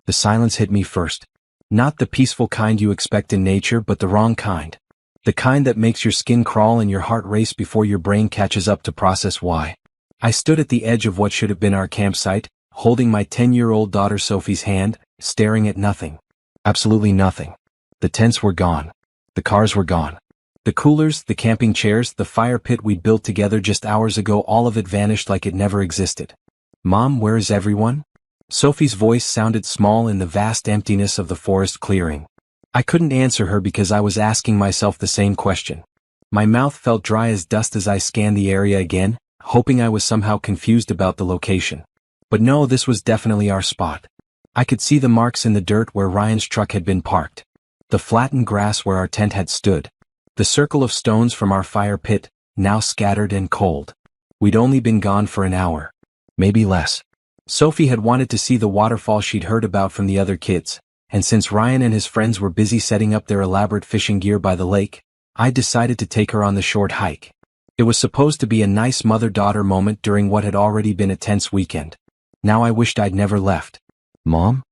The silence hit me first. Not the peaceful kind you expect in nature, but the wrong kind. The kind that makes your skin crawl and your heart race before your brain catches up to process why. I stood at the edge of what should have been our campsite, holding my 10-year-old daughter Sophie's hand, staring at nothing. Absolutely nothing. The tents were gone. The cars were gone. The coolers, the camping chairs, the fire pit we'd built together just hours ago, all of it vanished like it never existed. Mom, where is everyone? Sophie's voice sounded small in the vast emptiness of the forest clearing. I couldn't answer her because I was asking myself the same question. My mouth felt dry as dust as I scanned the area again, hoping I was somehow confused about the location. But no, this was definitely our spot. I could see the marks in the dirt where Ryan's truck had been parked. The flattened grass where our tent had stood. The circle of stones from our fire pit, now scattered and cold. We'd only been gone for an hour. Maybe less. Sophie had wanted to see the waterfall she'd heard about from the other kids, and since Ryan and his friends were busy setting up their elaborate fishing gear by the lake, I decided to take her on the short hike. It was supposed to be a nice mother-daughter moment during what had already been a tense weekend. Now I wished I'd never left. Mom?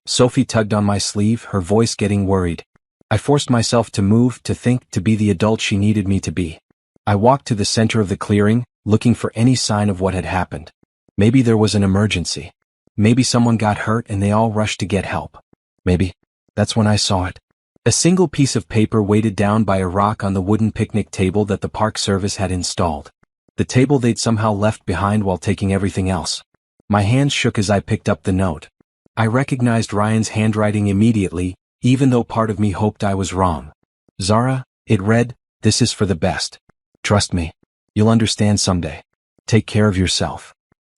Sophie tugged on my sleeve, her voice getting worried. I forced myself to move, to think, to be the adult she needed me to be. I walked to the center of the clearing, looking for any sign of what had happened. Maybe there was an emergency. Maybe someone got hurt and they all rushed to get help. Maybe. That's when I saw it. A single piece of paper weighted down by a rock on the wooden picnic table that the Park Service had installed. The table they'd somehow left behind while taking everything else. My hands shook as I picked up the note. I recognized Ryan's handwriting immediately, even though part of me hoped I was wrong. Zara, it read, "This is for the best. Trust me. You'll understand someday. Take care of yourself."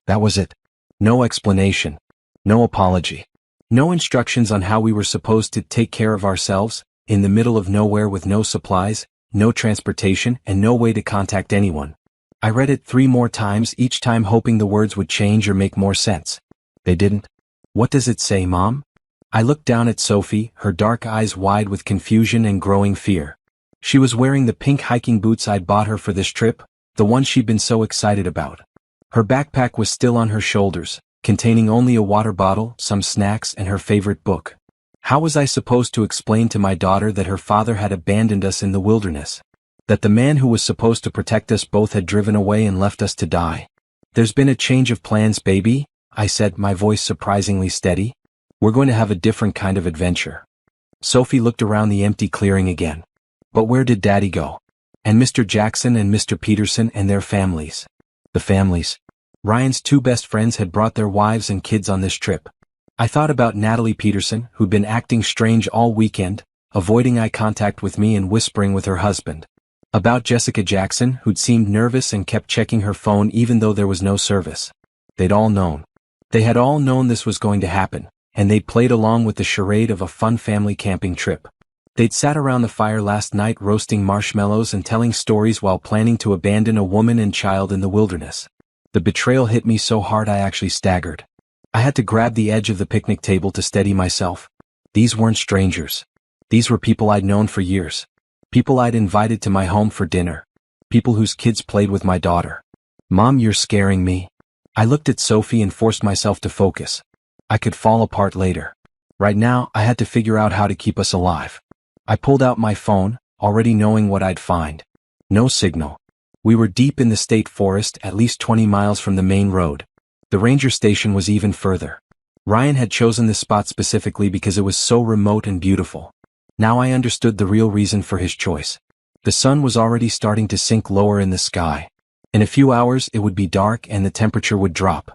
That was it. No explanation. No apology. No instructions on how we were supposed to take care of ourselves, in the middle of nowhere with no supplies, no transportation, and no way to contact anyone. I read it 3 more times, each time hoping the words would change or make more sense. They didn't. What does it say, Mom? I looked down at Sophie, her dark eyes wide with confusion and growing fear. She was wearing the pink hiking boots I'd bought her for this trip, the ones she'd been so excited about. Her backpack was still on her shoulders, containing only a water bottle, some snacks, and her favorite book. How was I supposed to explain to my daughter that her father had abandoned us in the wilderness? That the man who was supposed to protect us both had driven away and left us to die? "There's been a change of plans, baby," I said, my voice surprisingly steady. "We're going to have a different kind of adventure." Sophie looked around the empty clearing again. But where did Daddy go? And Mr. Jackson and Mr. Peterson and their families? The families. Ryan's 2 best friends had brought their wives and kids on this trip. I thought about Natalie Peterson, who'd been acting strange all weekend, avoiding eye contact with me and whispering with her husband. About Jessica Jackson, who'd seemed nervous and kept checking her phone even though there was no service. They'd all known. They had all known this was going to happen, and they'd played along with the charade of a fun family camping trip. They'd sat around the fire last night roasting marshmallows and telling stories while planning to abandon a woman and child in the wilderness. The betrayal hit me so hard I actually staggered. I had to grab the edge of the picnic table to steady myself. These weren't strangers. These were people I'd known for years. People I'd invited to my home for dinner. People whose kids played with my daughter. "Mom, you're scaring me." I looked at Sophie and forced myself to focus. I could fall apart later. Right now, I had to figure out how to keep us alive. I pulled out my phone, already knowing what I'd find. No signal. We were deep in the state forest, at least 20 miles from the main road. The ranger station was even further. Ryan had chosen this spot specifically because it was so remote and beautiful. Now I understood the real reason for his choice. The sun was already starting to sink lower in the sky. In a few hours it would be dark and the temperature would drop.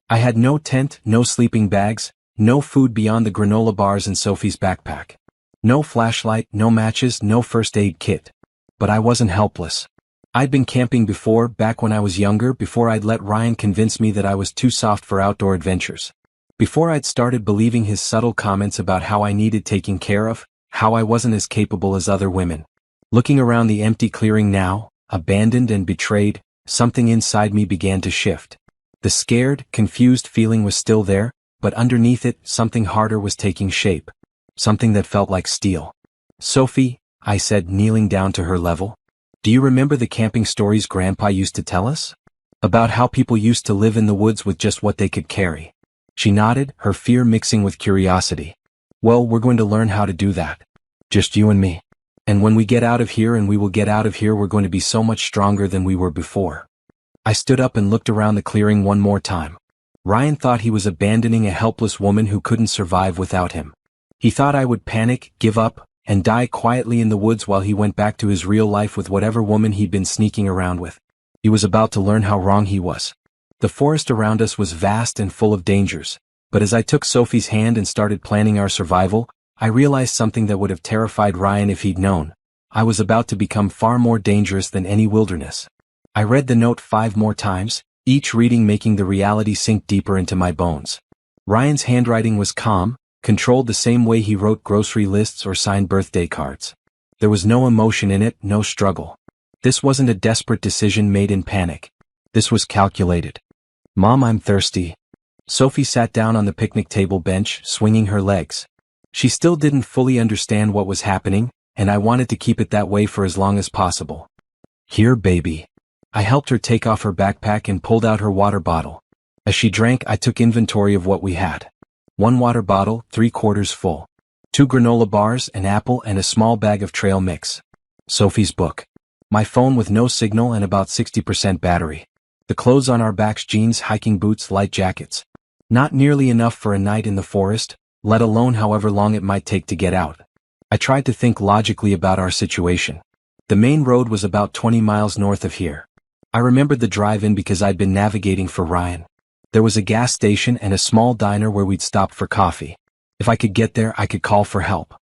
I had no tent, no sleeping bags, no food beyond the granola bars in Sophie's backpack. No flashlight, no matches, no first aid kit. But I wasn't helpless. I'd been camping before, back when I was younger, before I'd let Ryan convince me that I was too soft for outdoor adventures. Before I'd started believing his subtle comments about how I needed taking care of, how I wasn't as capable as other women. Looking around the empty clearing now, abandoned and betrayed, something inside me began to shift. The scared, confused feeling was still there, but underneath it, something harder was taking shape. Something that felt like steel. "Sophie," I said, kneeling down to her level. "Do you remember the camping stories Grandpa used to tell us? About how people used to live in the woods with just what they could carry. She nodded, her fear mixing with curiosity. Well, we're going to learn how to do that. Just you and me. And when we get out of here, and we will get out of here, we're going to be so much stronger than we were before. I stood up and looked around the clearing one more time. Ryan thought he was abandoning a helpless woman who couldn't survive without him. He thought I would panic, give up, and die quietly in the woods while he went back to his real life with whatever woman he'd been sneaking around with. He was about to learn how wrong he was. The forest around us was vast and full of dangers, but as I took Sophie's hand and started planning our survival, I realized something that would have terrified Ryan if he'd known. I was about to become far more dangerous than any wilderness. I read the note 5 more times, each reading making the reality sink deeper into my bones. Ryan's handwriting was calm, controlled the same way he wrote grocery lists or signed birthday cards. There was no emotion in it, no struggle. This wasn't a desperate decision made in panic. This was calculated. Mom, I'm thirsty. Sophie sat down on the picnic table bench, swinging her legs. She still didn't fully understand what was happening, and I wanted to keep it that way for as long as possible. Here, baby. I helped her take off her backpack and pulled out her water bottle. As she drank, I took inventory of what we had. 1 water bottle, 3/4 full. 2 granola bars, an apple, and a small bag of trail mix. Sophie's book. My phone with no signal and about 60% battery. The clothes on our backs: jeans, hiking boots, light jackets. Not nearly enough for a night in the forest, let alone however long it might take to get out. I tried to think logically about our situation. The main road was about 20 miles north of here. I remembered the drive-in because I'd been navigating for Ryan. There was a gas station and a small diner where we'd stopped for coffee. If I could get there, I could call for help.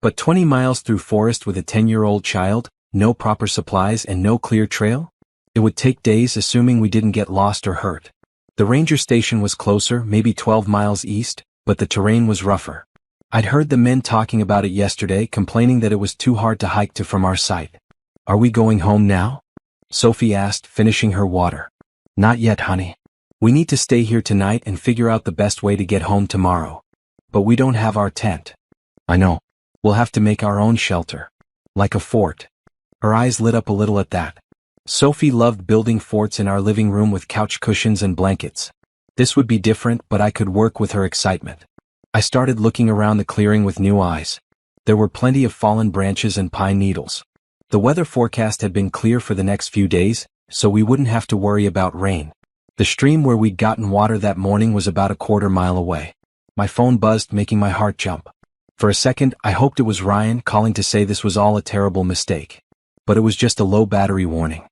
But 20 miles through forest with a 10-year-old child, no proper supplies and no clear trail? It would take days, assuming we didn't get lost or hurt. The ranger station was closer, maybe 12 miles east, but the terrain was rougher. I'd heard the men talking about it yesterday, complaining that it was too hard to hike to from our site. Are we going home now? Sophie asked, finishing her water. Not yet, honey. We need to stay here tonight and figure out the best way to get home tomorrow. But we don't have our tent. I know. We'll have to make our own shelter. Like a fort. Her eyes lit up a little at that. Sophie loved building forts in our living room with couch cushions and blankets. This would be different, but I could work with her excitement. I started looking around the clearing with new eyes. There were plenty of fallen branches and pine needles. The weather forecast had been clear for the next few days, so we wouldn't have to worry about rain. The stream where we'd gotten water that morning was about a 1/4 mile away. My phone buzzed, making my heart jump. For a second, I hoped it was Ryan calling to say this was all a terrible mistake. But it was just a low battery warning.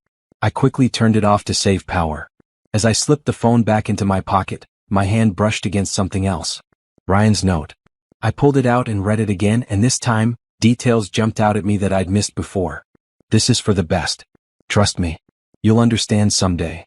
I quickly turned it off to save power. As I slipped the phone back into my pocket, my hand brushed against something else. Ryan's note. I pulled it out and read it again, and this time, details jumped out at me that I'd missed before. This is for the best. Trust me. You'll understand someday.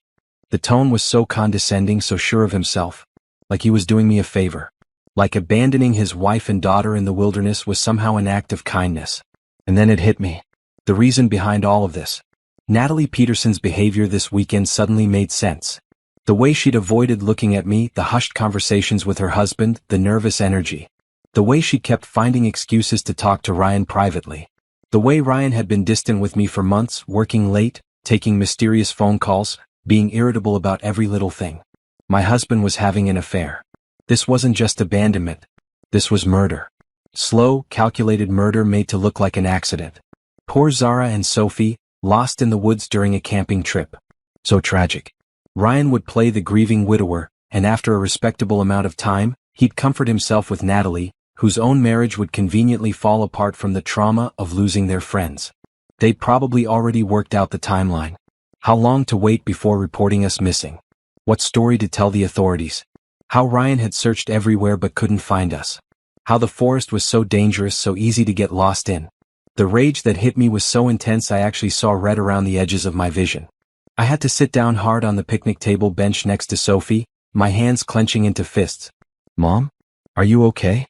The tone was so condescending, so sure of himself. Like he was doing me a favor. Like abandoning his wife and daughter in the wilderness was somehow an act of kindness. And then it hit me. The reason behind all of this. Natalie Peterson's behavior this weekend suddenly made sense. The way she'd avoided looking at me, the hushed conversations with her husband, the nervous energy. The way she kept finding excuses to talk to Ryan privately. The way Ryan had been distant with me for months, working late, taking mysterious phone calls, being irritable about every little thing. My husband was having an affair. This wasn't just abandonment. This was murder. Slow, calculated murder made to look like an accident. Poor Zara and Sophie, lost in the woods during a camping trip. So tragic. Ryan would play the grieving widower, and after a respectable amount of time, he'd comfort himself with Natalie, whose own marriage would conveniently fall apart from the trauma of losing their friends. They'd probably already worked out the timeline. How long to wait before reporting us missing? What story to tell the authorities? How Ryan had searched everywhere but couldn't find us. How the forest was so dangerous, so easy to get lost in. The rage that hit me was so intense I actually saw red around the edges of my vision. I had to sit down hard on the picnic table bench next to Sophie, my hands clenching into fists. Mom? Are you okay?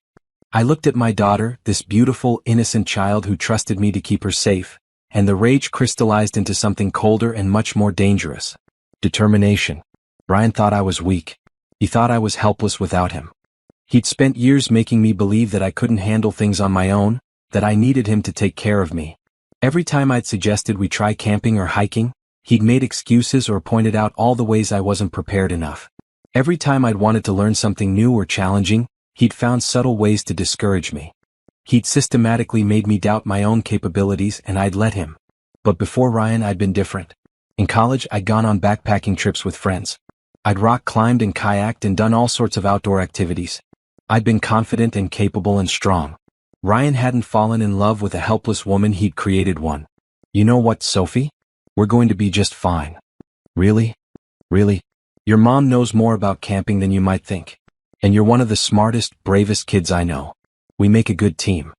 I looked at my daughter, this beautiful, innocent child who trusted me to keep her safe, and the rage crystallized into something colder and much more dangerous. Determination. Ryan thought I was weak. He thought I was helpless without him. He'd spent years making me believe that I couldn't handle things on my own, that I needed him to take care of me. Every time I'd suggested we try camping or hiking, he'd made excuses or pointed out all the ways I wasn't prepared enough. Every time I'd wanted to learn something new or challenging, he'd found subtle ways to discourage me. He'd systematically made me doubt my own capabilities, and I'd let him. But before Ryan, I'd been different. In college, I'd gone on backpacking trips with friends. I'd rock climbed and kayaked and done all sorts of outdoor activities. I'd been confident and capable and strong. Ryan hadn't fallen in love with a helpless woman, he'd created one. You know what, Sophie? We're going to be just fine. Really? Really? Your mom knows more about camping than you might think. And you're one of the smartest, bravest kids I know. We make a good team.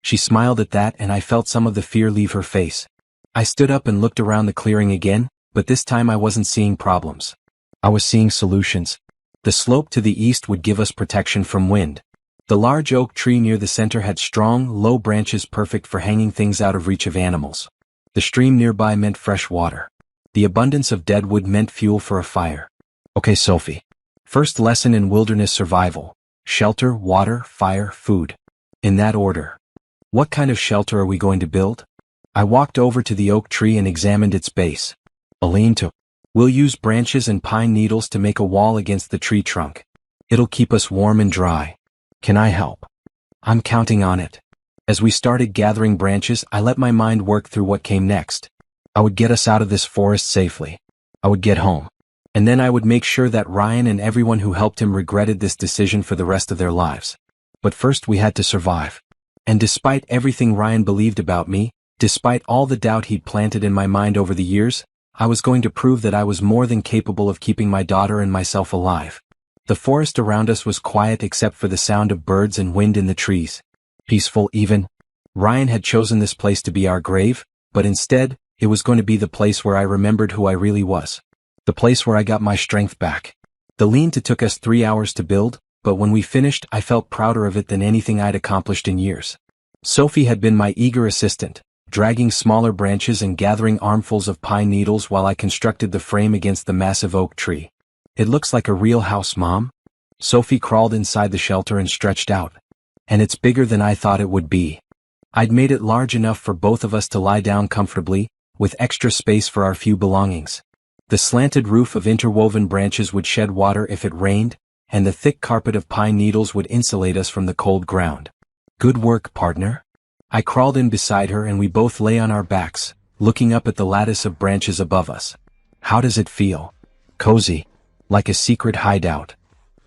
She smiled at that, and I felt some of the fear leave her face. I stood up and looked around the clearing again, but this time I wasn't seeing problems. I was seeing solutions. The slope to the east would give us protection from wind. The large oak tree near the center had strong, low branches perfect for hanging things out of reach of animals. The stream nearby meant fresh water. The abundance of dead wood meant fuel for a fire. Okay, Sophie. First lesson in wilderness survival. Shelter, water, fire, food. In that order. What kind of shelter are we going to build? I walked over to the oak tree and examined its base. A lean-to. We'll use branches and pine needles to make a wall against the tree trunk. It'll keep us warm and dry. Can I help? I'm counting on it. As we started gathering branches, I let my mind work through what came next. I would get us out of this forest safely. I would get home. And then I would make sure that Ryan and everyone who helped him regretted this decision for the rest of their lives. But first we had to survive. And despite everything Ryan believed about me, despite all the doubt he'd planted in my mind over the years, I was going to prove that I was more than capable of keeping my daughter and myself alive. The forest around us was quiet except for the sound of birds and wind in the trees. Peaceful even. Ryan had chosen this place to be our grave, but instead, it was going to be the place where I remembered who I really was. The place where I got my strength back. The lean-to took us 3 hours to build, but when we finished, I felt prouder of it than anything I'd accomplished in years. Sophie had been my eager assistant, dragging smaller branches and gathering armfuls of pine needles while I constructed the frame against the massive oak tree. It looks like a real house, Mom. Sophie crawled inside the shelter and stretched out. And it's bigger than I thought it would be. I'd made it large enough for both of us to lie down comfortably, with extra space for our few belongings. The slanted roof of interwoven branches would shed water if it rained, and the thick carpet of pine needles would insulate us from the cold ground. Good work, partner. I crawled in beside her and we both lay on our backs, looking up at the lattice of branches above us. How does it feel? Cozy. Like a secret hideout.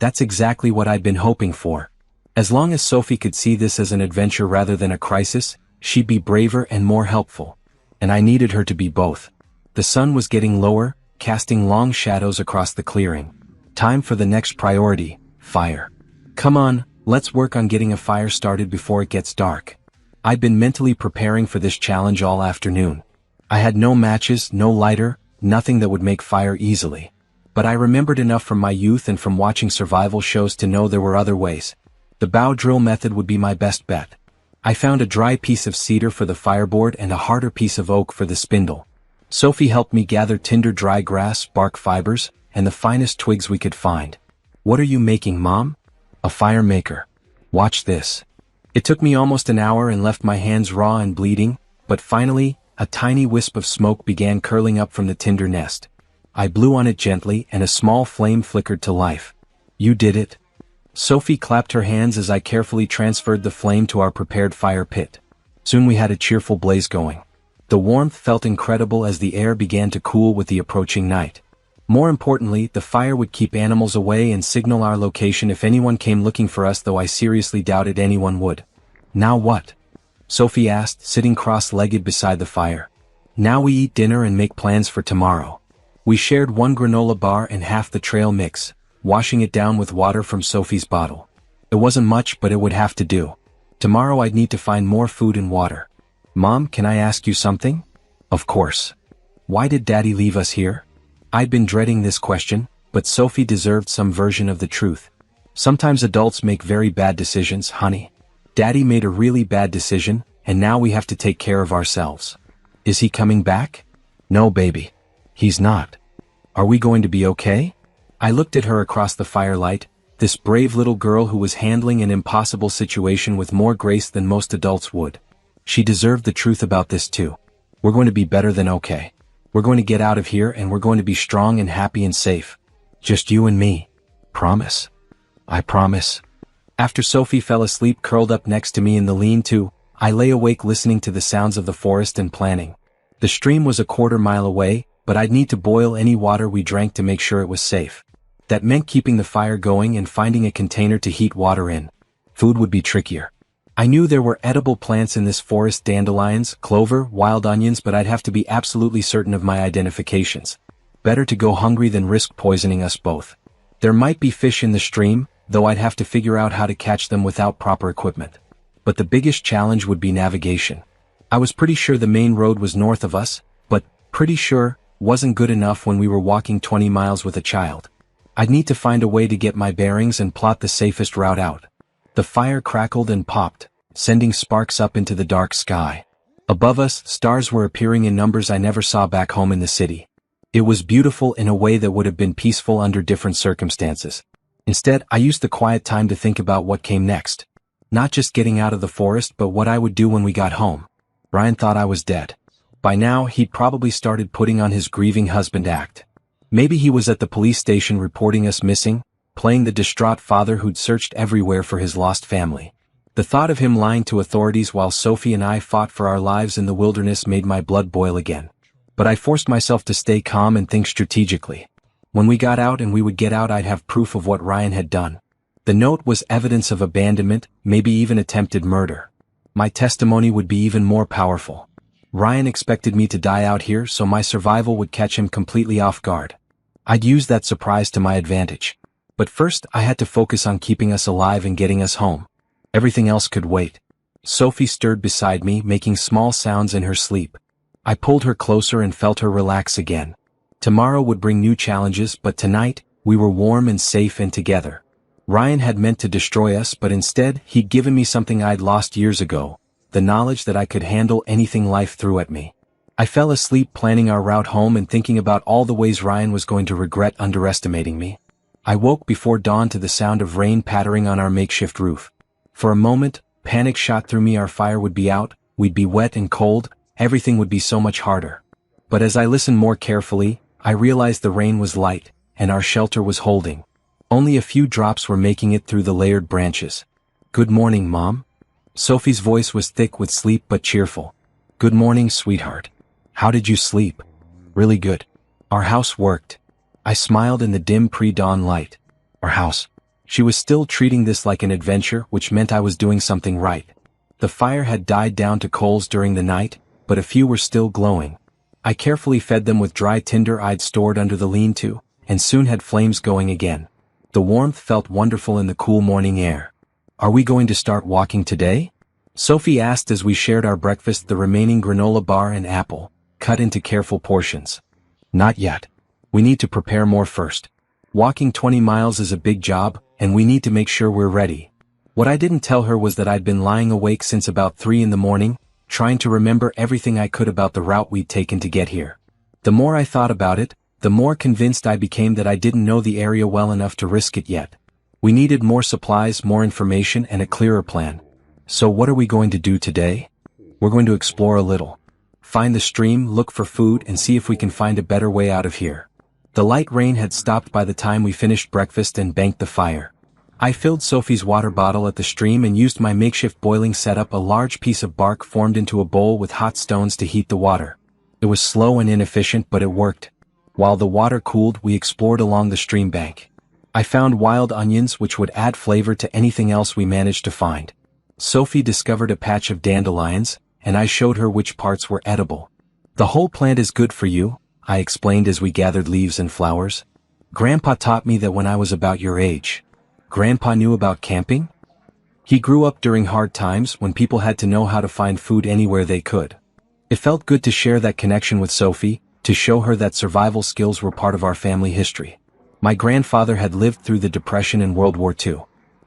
That's exactly what I'd been hoping for. As long as Sophie could see this as an adventure rather than a crisis, she'd be braver and more helpful. And I needed her to be both. The sun was getting lower, casting long shadows across the clearing. Time for the next priority, fire. Come on, let's work on getting a fire started before it gets dark. I'd been mentally preparing for this challenge all afternoon. I had no matches, no lighter, nothing that would make fire easily. But I remembered enough from my youth and from watching survival shows to know there were other ways. The bow drill method would be my best bet. I found a dry piece of cedar for the fireboard and a harder piece of oak for the spindle. Sophie helped me gather tinder dry grass, bark fibers, and the finest twigs we could find. What are you making, Mom? A fire maker. Watch this. It took me almost an hour and left my hands raw and bleeding, but finally, a tiny wisp of smoke began curling up from the tinder nest. I blew on it gently and a small flame flickered to life. You did it. Sophie clapped her hands as I carefully transferred the flame to our prepared fire pit. Soon we had a cheerful blaze going. The warmth felt incredible as the air began to cool with the approaching night. More importantly, the fire would keep animals away and signal our location if anyone came looking for us, though I seriously doubted anyone would. Now what? Sophie asked, sitting cross-legged beside the fire. Now we eat dinner and make plans for tomorrow. We shared one granola bar and half the trail mix, washing it down with water from Sophie's bottle. It wasn't much, but it would have to do. Tomorrow I'd need to find more food and water. Mom, can I ask you something? Of course. Why did Daddy leave us here? I'd been dreading this question, but Sophie deserved some version of the truth. Sometimes adults make very bad decisions, honey. Daddy made a really bad decision, and now we have to take care of ourselves. Is he coming back? No, baby. He's not. Are we going to be okay? I looked at her across the firelight, this brave little girl who was handling an impossible situation with more grace than most adults would. She deserved the truth about this too. We're going to be better than okay. We're going to get out of here and we're going to be strong and happy and safe. Just you and me. Promise? I promise. After Sophie fell asleep curled up next to me in the lean-to, I lay awake listening to the sounds of the forest and planning. The stream was a quarter-mile away, but I'd need to boil any water we drank to make sure it was safe. That meant keeping the fire going and finding a container to heat water in. Food would be trickier. I knew there were edible plants in this forest: dandelions, clover, wild onions, but I'd have to be absolutely certain of my identifications. Better to go hungry than risk poisoning us both. There might be fish in the stream, though I'd have to figure out how to catch them without proper equipment. But the biggest challenge would be navigation. I was pretty sure the main road was north of us, but pretty sure wasn't good enough when we were walking 20 miles with a child. I'd need to find a way to get my bearings and plot the safest route out. The fire crackled and popped, sending sparks up into the dark sky. Above us, stars were appearing in numbers I never saw back home in the city. It was beautiful in a way that would have been peaceful under different circumstances. Instead, I used the quiet time to think about what came next. Not just getting out of the forest, but what I would do when we got home. Ryan thought I was dead. By now, he'd probably started putting on his grieving husband act. Maybe he was at the police station reporting us missing, playing the distraught father who'd searched everywhere for his lost family. The thought of him lying to authorities while Sophie and I fought for our lives in the wilderness made my blood boil again. But I forced myself to stay calm and think strategically. When we got out and we would get out, I'd have proof of what Ryan had done. The note was evidence of abandonment, maybe even attempted murder. My testimony would be even more powerful. Ryan expected me to die out here, so my survival would catch him completely off guard. I'd use that surprise to my advantage. But first, I had to focus on keeping us alive and getting us home. Everything else could wait. Sophie stirred beside me, making small sounds in her sleep. I pulled her closer and felt her relax again. Tomorrow would bring new challenges, but tonight, we were warm and safe and together. Ryan had meant to destroy us, but instead, he'd given me something I'd lost years ago, the knowledge that I could handle anything life threw at me. I fell asleep planning our route home and thinking about all the ways Ryan was going to regret underestimating me. I woke before dawn to the sound of rain pattering on our makeshift roof. For a moment, panic shot through me. Our fire would be out, we'd be wet and cold, everything would be so much harder. But as I listened more carefully, I realized the rain was light, and our shelter was holding. Only a few drops were making it through the layered branches. "Good morning, Mom." Sophie's voice was thick with sleep but cheerful. "Good morning, sweetheart. How did you sleep?" "Really good. Our house worked." I smiled in the dim pre-dawn light. Our house. She was still treating this like an adventure, which meant I was doing something right. The fire had died down to coals during the night, but a few were still glowing. I carefully fed them with dry tinder I'd stored under the lean-to, and soon had flames going again. The warmth felt wonderful in the cool morning air. "Are we going to start walking today?" Sophie asked as we shared our breakfast, the remaining granola bar and apple, cut into careful portions. "Not yet. We need to prepare more first. Walking 20 miles is a big job, and we need to make sure we're ready." What I didn't tell her was that I'd been lying awake since about 3 in the morning, trying to remember everything I could about the route we'd taken to get here. The more I thought about it, the more convinced I became that I didn't know the area well enough to risk it yet. We needed more supplies, more information, and a clearer plan. So what are we going to do today? We're going to explore a little. Find the stream, look for food, and see if we can find a better way out of here. The light rain had stopped by the time we finished breakfast and banked the fire. I filled Sophie's water bottle at the stream and used my makeshift boiling setup. A large piece of bark formed into a bowl with hot stones to heat the water. It was slow and inefficient, but it worked. While the water cooled, we explored along the stream bank. I found wild onions, which would add flavor to anything else we managed to find. Sophie discovered a patch of dandelions, and I showed her which parts were edible. "The whole plant is good for you," I explained as we gathered leaves and flowers. "Grandpa taught me that when I was about your age." Grandpa knew about camping? He grew up during hard times when people had to know how to find food anywhere they could. It felt good to share that connection with Sophie, to show her that survival skills were part of our family history. My grandfather had lived through the Depression and World War II.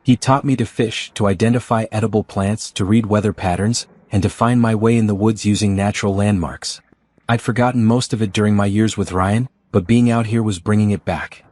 He taught me to fish, to identify edible plants, to read weather patterns, and to find my way in the woods using natural landmarks. I'd forgotten most of it during my years with Ryan, but being out here was bringing it back.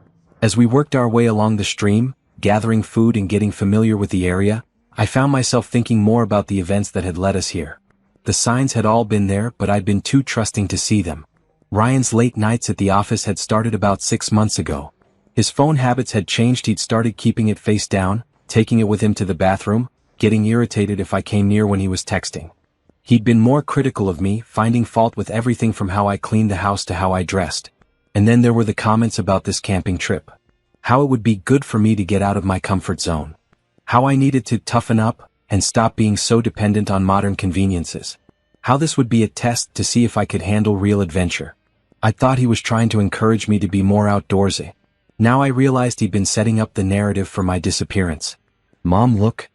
As we worked our way along the stream, gathering food and getting familiar with the area, I found myself thinking more about the events that had led us here. The signs had all been there, but I'd been too trusting to see them. Ryan's late nights at the office had started about 6 months ago. His phone habits had changed. He'd started keeping it face down, taking it with him to the bathroom, getting irritated if I came near when he was texting. He'd been more critical of me, finding fault with everything from how I cleaned the house to how I dressed. And then there were the comments about this camping trip. How it would be good for me to get out of my comfort zone. How I needed to toughen up and stop being so dependent on modern conveniences. How this would be a test to see if I could handle real adventure. I thought he was trying to encourage me to be more outdoorsy. Now I realized he'd been setting up the narrative for my disappearance. Mom, look.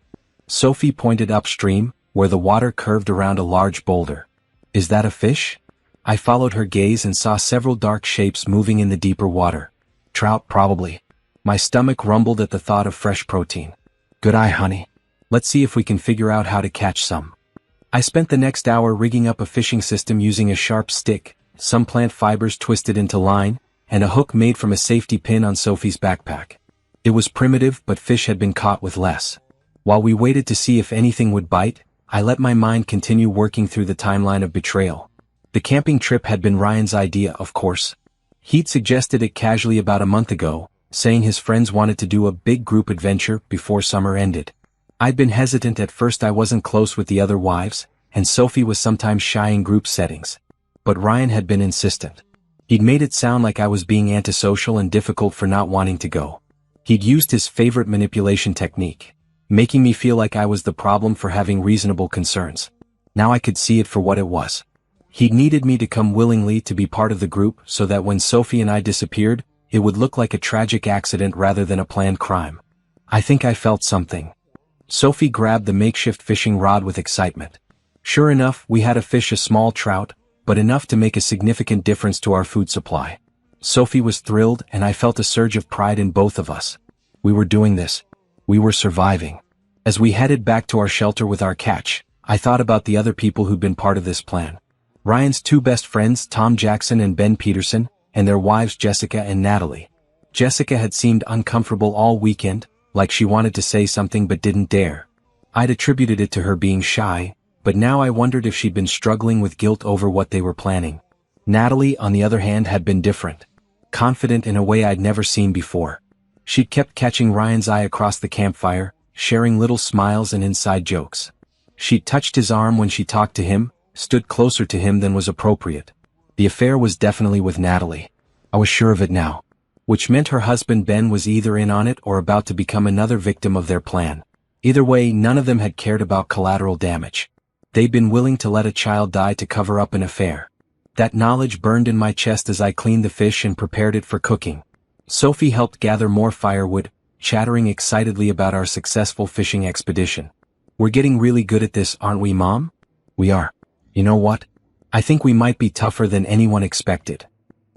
Sophie pointed upstream, where the water curved around a large boulder. Is that a fish? I followed her gaze and saw several dark shapes moving in the deeper water. Trout, probably. My stomach rumbled at the thought of fresh protein. Good eye, honey. Let's see if we can figure out how to catch some. I spent the next hour rigging up a fishing system using a sharp stick, some plant fibers twisted into line, and a hook made from a safety pin on Sophie's backpack. It was primitive, but fish had been caught with less. While we waited to see if anything would bite, I let my mind continue working through the timeline of betrayal. The camping trip had been Ryan's idea, of course. He'd suggested it casually about a month ago, saying his friends wanted to do a big group adventure before summer ended. I'd been hesitant at first. I wasn't close with the other wives, and Sophie was sometimes shy in group settings. But Ryan had been insistent. He'd made it sound like I was being antisocial and difficult for not wanting to go. He'd used his favorite manipulation technique, making me feel like I was the problem for having reasonable concerns. Now I could see it for what it was. He needed me to come willingly to be part of the group so that when Sophie and I disappeared, it would look like a tragic accident rather than a planned crime. I think I felt something. Sophie grabbed the makeshift fishing rod with excitement. Sure enough, we had a fish, a small trout, but enough to make a significant difference to our food supply. Sophie was thrilled, and I felt a surge of pride in both of us. We were doing this. We were surviving. As we headed back to our shelter with our catch, I thought about the other people who'd been part of this plan. Ryan's two best friends, Tom Jackson and Ben Peterson, and their wives Jessica and Natalie. Jessica had seemed uncomfortable all weekend, like she wanted to say something but didn't dare. I'd attributed it to her being shy, but now I wondered if she'd been struggling with guilt over what they were planning. Natalie, on the other hand, had been different. Confident in a way I'd never seen before. She'd kept catching Ryan's eye across the campfire, sharing little smiles and inside jokes. She'd touched his arm when she talked to him, stood closer to him than was appropriate. The affair was definitely with Natalie. I was sure of it now. Which meant her husband Ben was either in on it or about to become another victim of their plan. Either way, none of them had cared about collateral damage. They'd been willing to let a child die to cover up an affair. That knowledge burned in my chest as I cleaned the fish and prepared it for cooking. Sophie helped gather more firewood, chattering excitedly about our successful fishing expedition. We're getting really good at this, aren't we, Mom? We are. You know what? I think we might be tougher than anyone expected.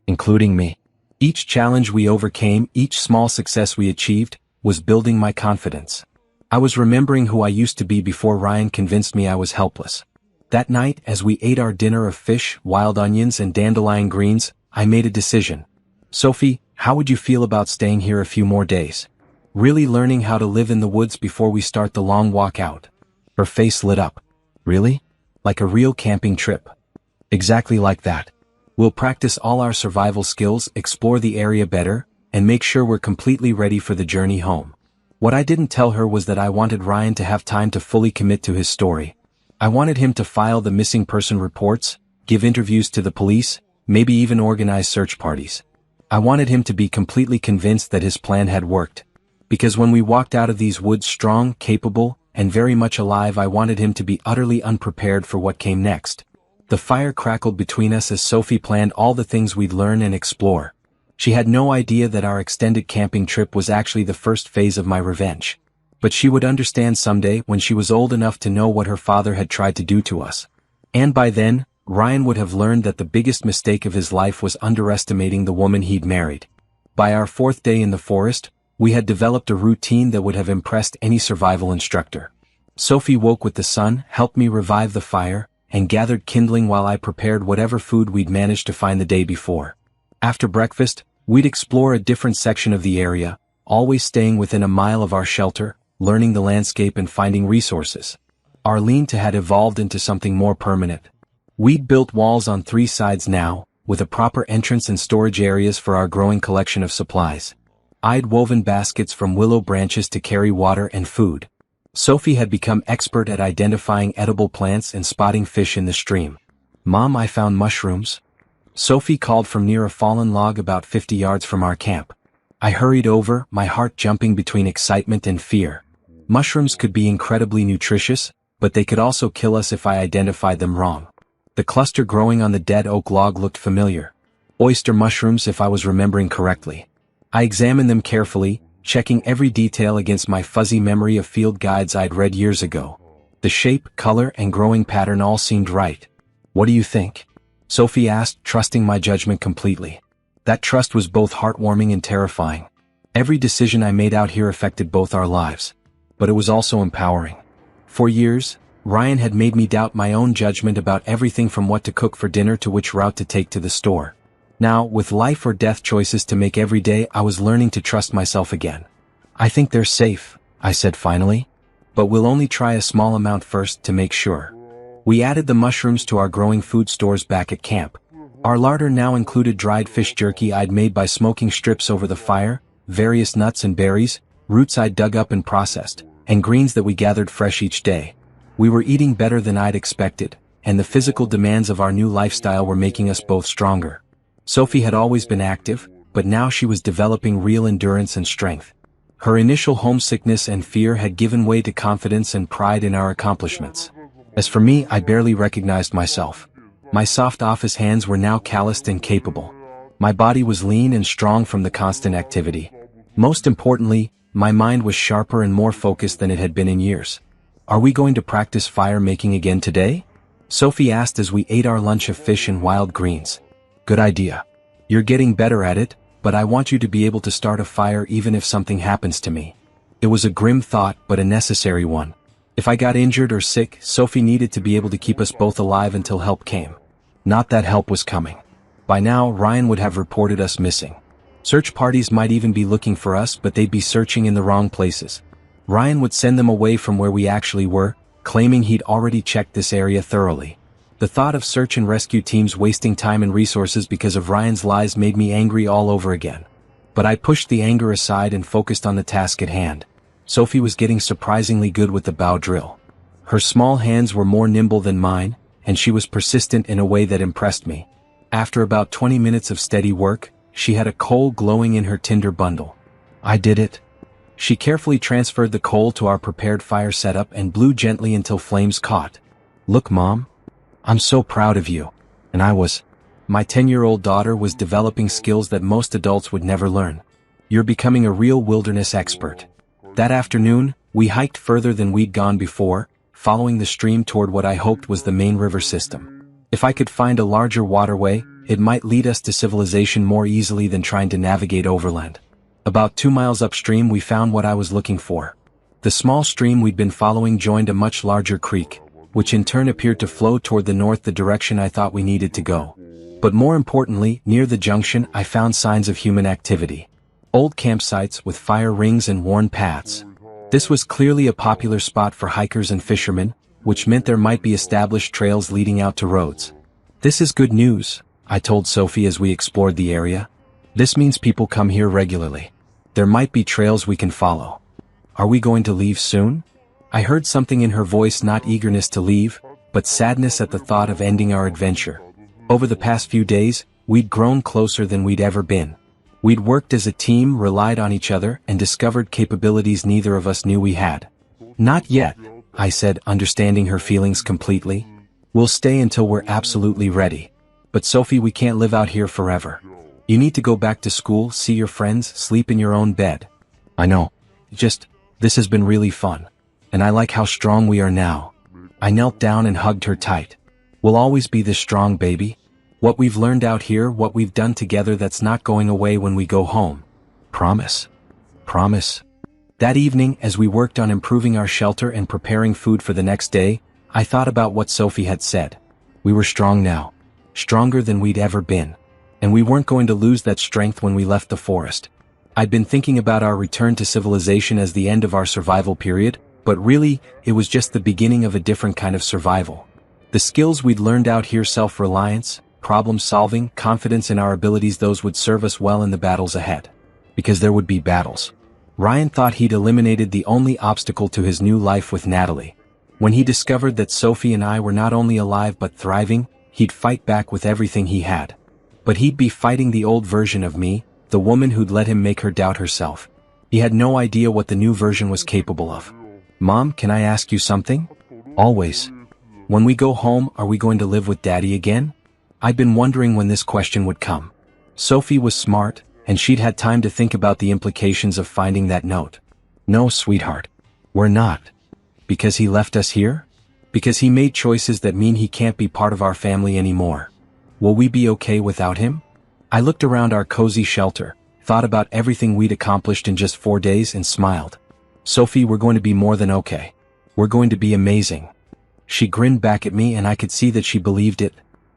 Including me. Each challenge we overcame, each small success we achieved, was building my confidence. I was remembering who I used to be before Ryan convinced me I was helpless. That night, as we ate our dinner of fish, wild onions and dandelion greens, I made a decision. Sophie, how would you feel about staying here a few more days? Really learning how to live in the woods before we start the long walk out. Her face lit up. Really? Like a real camping trip. Exactly like that. We'll practice all our survival skills, explore the area better, and make sure we're completely ready for the journey home. What I didn't tell her was that I wanted Ryan to have time to fully commit to his story. I wanted him to file the missing person reports, give interviews to the police, maybe even organize search parties. I wanted him to be completely convinced that his plan had worked. Because when we walked out of these woods strong, capable, and very much alive, I wanted him to be utterly unprepared for what came next. The fire crackled between us as Sophie planned all the things we'd learn and explore. She had no idea that our extended camping trip was actually the first phase of my revenge. But she would understand someday when she was old enough to know what her father had tried to do to us. And by then, Ryan would have learned that the biggest mistake of his life was underestimating the woman he'd married. By our fourth day in the forest, we had developed a routine that would have impressed any survival instructor. Sophie woke with the sun, helped me revive the fire, and gathered kindling while I prepared whatever food we'd managed to find the day before. After breakfast, we'd explore a different section of the area, always staying within a mile of our shelter, learning the landscape and finding resources. Our lean-to had evolved into something more permanent. We'd built walls on 3 sides now, with a proper entrance and storage areas for our growing collection of supplies. I'd woven baskets from willow branches to carry water and food. Sophie had become expert at identifying edible plants and spotting fish in the stream. "Mom, I found mushrooms." Sophie called from near a fallen log about 50 yards from our camp. I hurried over, my heart jumping between excitement and fear. Mushrooms could be incredibly nutritious, but they could also kill us if I identified them wrong. The cluster growing on the dead oak log looked familiar. Oyster mushrooms, if I was remembering correctly. I examined them carefully, checking every detail against my fuzzy memory of field guides I'd read years ago. The shape, color, and growing pattern all seemed right. "What do you think?" Sophie asked, trusting my judgment completely. That trust was both heartwarming and terrifying. Every decision I made out here affected both our lives. But it was also empowering. For years, Ryan had made me doubt my own judgment about everything from what to cook for dinner to which route to take to the store. Now, with life or death choices to make every day, I was learning to trust myself again. "I think they're safe," I said finally. "But we'll only try a small amount first to make sure." We added the mushrooms to our growing food stores back at camp. Our larder now included dried fish jerky I'd made by smoking strips over the fire, various nuts and berries, roots I'd dug up and processed, and greens that we gathered fresh each day. We were eating better than I'd expected, and the physical demands of our new lifestyle were making us both stronger. Sophie had always been active, but now she was developing real endurance and strength. Her initial homesickness and fear had given way to confidence and pride in our accomplishments. As for me, I barely recognized myself. My soft office hands were now calloused and capable. My body was lean and strong from the constant activity. Most importantly, my mind was sharper and more focused than it had been in years. "Are we going to practice fire making again today?" Sophie asked as we ate our lunch of fish and wild greens. "Good idea. You're getting better at it, but I want you to be able to start a fire even if something happens to me." It was a grim thought, but a necessary one. If I got injured or sick, Sophie needed to be able to keep us both alive until help came. Not that help was coming. By now, Ryan would have reported us missing. Search parties might even be looking for us, but they'd be searching in the wrong places. Ryan would send them away from where we actually were, claiming he'd already checked this area thoroughly. The thought of search and rescue teams wasting time and resources because of Ryan's lies made me angry all over again. But I pushed the anger aside and focused on the task at hand. Sophie was getting surprisingly good with the bow drill. Her small hands were more nimble than mine, and she was persistent in a way that impressed me. After about 20 minutes of steady work, she had a coal glowing in her tinder bundle. "I did it." She carefully transferred the coal to our prepared fire setup and blew gently until flames caught. "Look, Mom. I'm so proud of you." And I was. My 10-year-old daughter was developing skills that most adults would never learn. "You're becoming a real wilderness expert." That afternoon, we hiked further than we'd gone before, following the stream toward what I hoped was the main river system. If I could find a larger waterway, it might lead us to civilization more easily than trying to navigate overland. About 2 miles upstream we found what I was looking for. The small stream we'd been following joined a much larger creek, which in turn appeared to flow toward the north, the direction I thought we needed to go. But more importantly, near the junction I found signs of human activity. Old campsites with fire rings and worn paths. This was clearly a popular spot for hikers and fishermen, which meant there might be established trails leading out to roads. "This is good news," I told Sophie as we explored the area. "This means people come here regularly. There might be trails we can follow." "Are we going to leave soon?" I heard something in her voice, not eagerness to leave, but sadness at the thought of ending our adventure. Over the past few days, we'd grown closer than we'd ever been. We'd worked as a team, relied on each other, and discovered capabilities neither of us knew we had. "Not yet," I said, understanding her feelings completely. "We'll stay until we're absolutely ready. But Sophie, we can't live out here forever. You need to go back to school, see your friends, sleep in your own bed." "I know. This has been really fun. And I like how strong we are now." I knelt down and hugged her tight. "We'll always be this strong, baby. What we've learned out here, what we've done together, that's not going away when we go home. Promise." "Promise." That evening, as we worked on improving our shelter and preparing food for the next day, I thought about what Sophie had said. We were strong now. Stronger than we'd ever been. And we weren't going to lose that strength when we left the forest. I'd been thinking about our return to civilization as the end of our survival period, but really, it was just the beginning of a different kind of survival. The skills we'd learned out here, self-reliance, problem-solving, confidence in our abilities, those would serve us well in the battles ahead. Because there would be battles. Ryan thought he'd eliminated the only obstacle to his new life with Natalie. When he discovered that Sophie and I were not only alive but thriving, he'd fight back with everything he had. But he'd be fighting the old version of me, the woman who'd let him make her doubt herself. He had no idea what the new version was capable of. Mom, can I ask you something? Always. When we go home, are we going to live with Daddy again? I'd been wondering when this question would come. Sophie was smart, and she'd had time to think about the implications of finding that note. No, sweetheart. We're not. Because he left us here? Because he made choices that mean he can't be part of our family anymore. Will we be okay without him? I looked around our cozy shelter, thought about everything we'd accomplished in just 4 days and smiled. Sophie, we're going to be more than okay. We're going to be amazing. She grinned back at me and I could see that she believed it.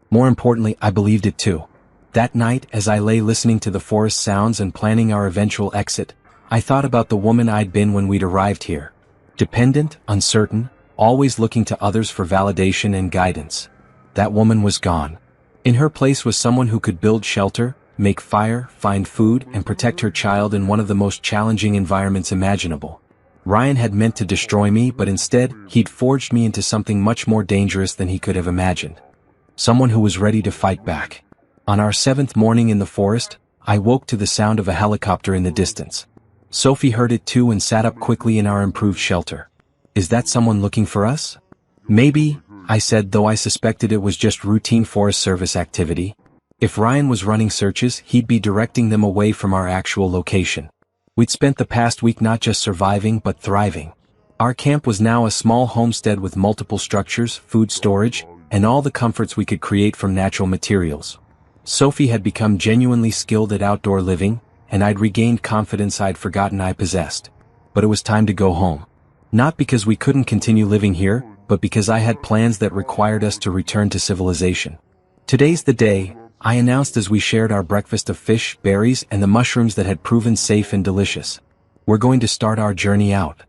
More importantly, I believed it too. That night, as I lay listening to the forest sounds and planning our eventual exit, I thought about the woman I'd been when we'd arrived here. Dependent, uncertain, always looking to others for validation and guidance. That woman was gone. In her place was someone who could build shelter, make fire, find food, and protect her child in one of the most challenging environments imaginable. Ryan had meant to destroy me, but instead, he'd forged me into something much more dangerous than he could have imagined. Someone who was ready to fight back. On our 7th morning in the forest, I woke to the sound of a helicopter in the distance. Sophie heard it too and sat up quickly in our improved shelter. Is that someone looking for us? Maybe, I said, though I suspected it was just routine Forest Service activity. If Ryan was running searches, he'd be directing them away from our actual location. We'd spent the past week not just surviving but thriving. Our camp was now a small homestead with multiple structures, food storage, and all the comforts we could create from natural materials. Sophie had become genuinely skilled at outdoor living, and I'd regained confidence I'd forgotten I possessed. But it was time to go home. Not because we couldn't continue living here, but because I had plans that required us to return to civilization. Today's the day, I announced as we shared our breakfast of fish, berries, and the mushrooms that had proven safe and delicious. We're going to start our journey out.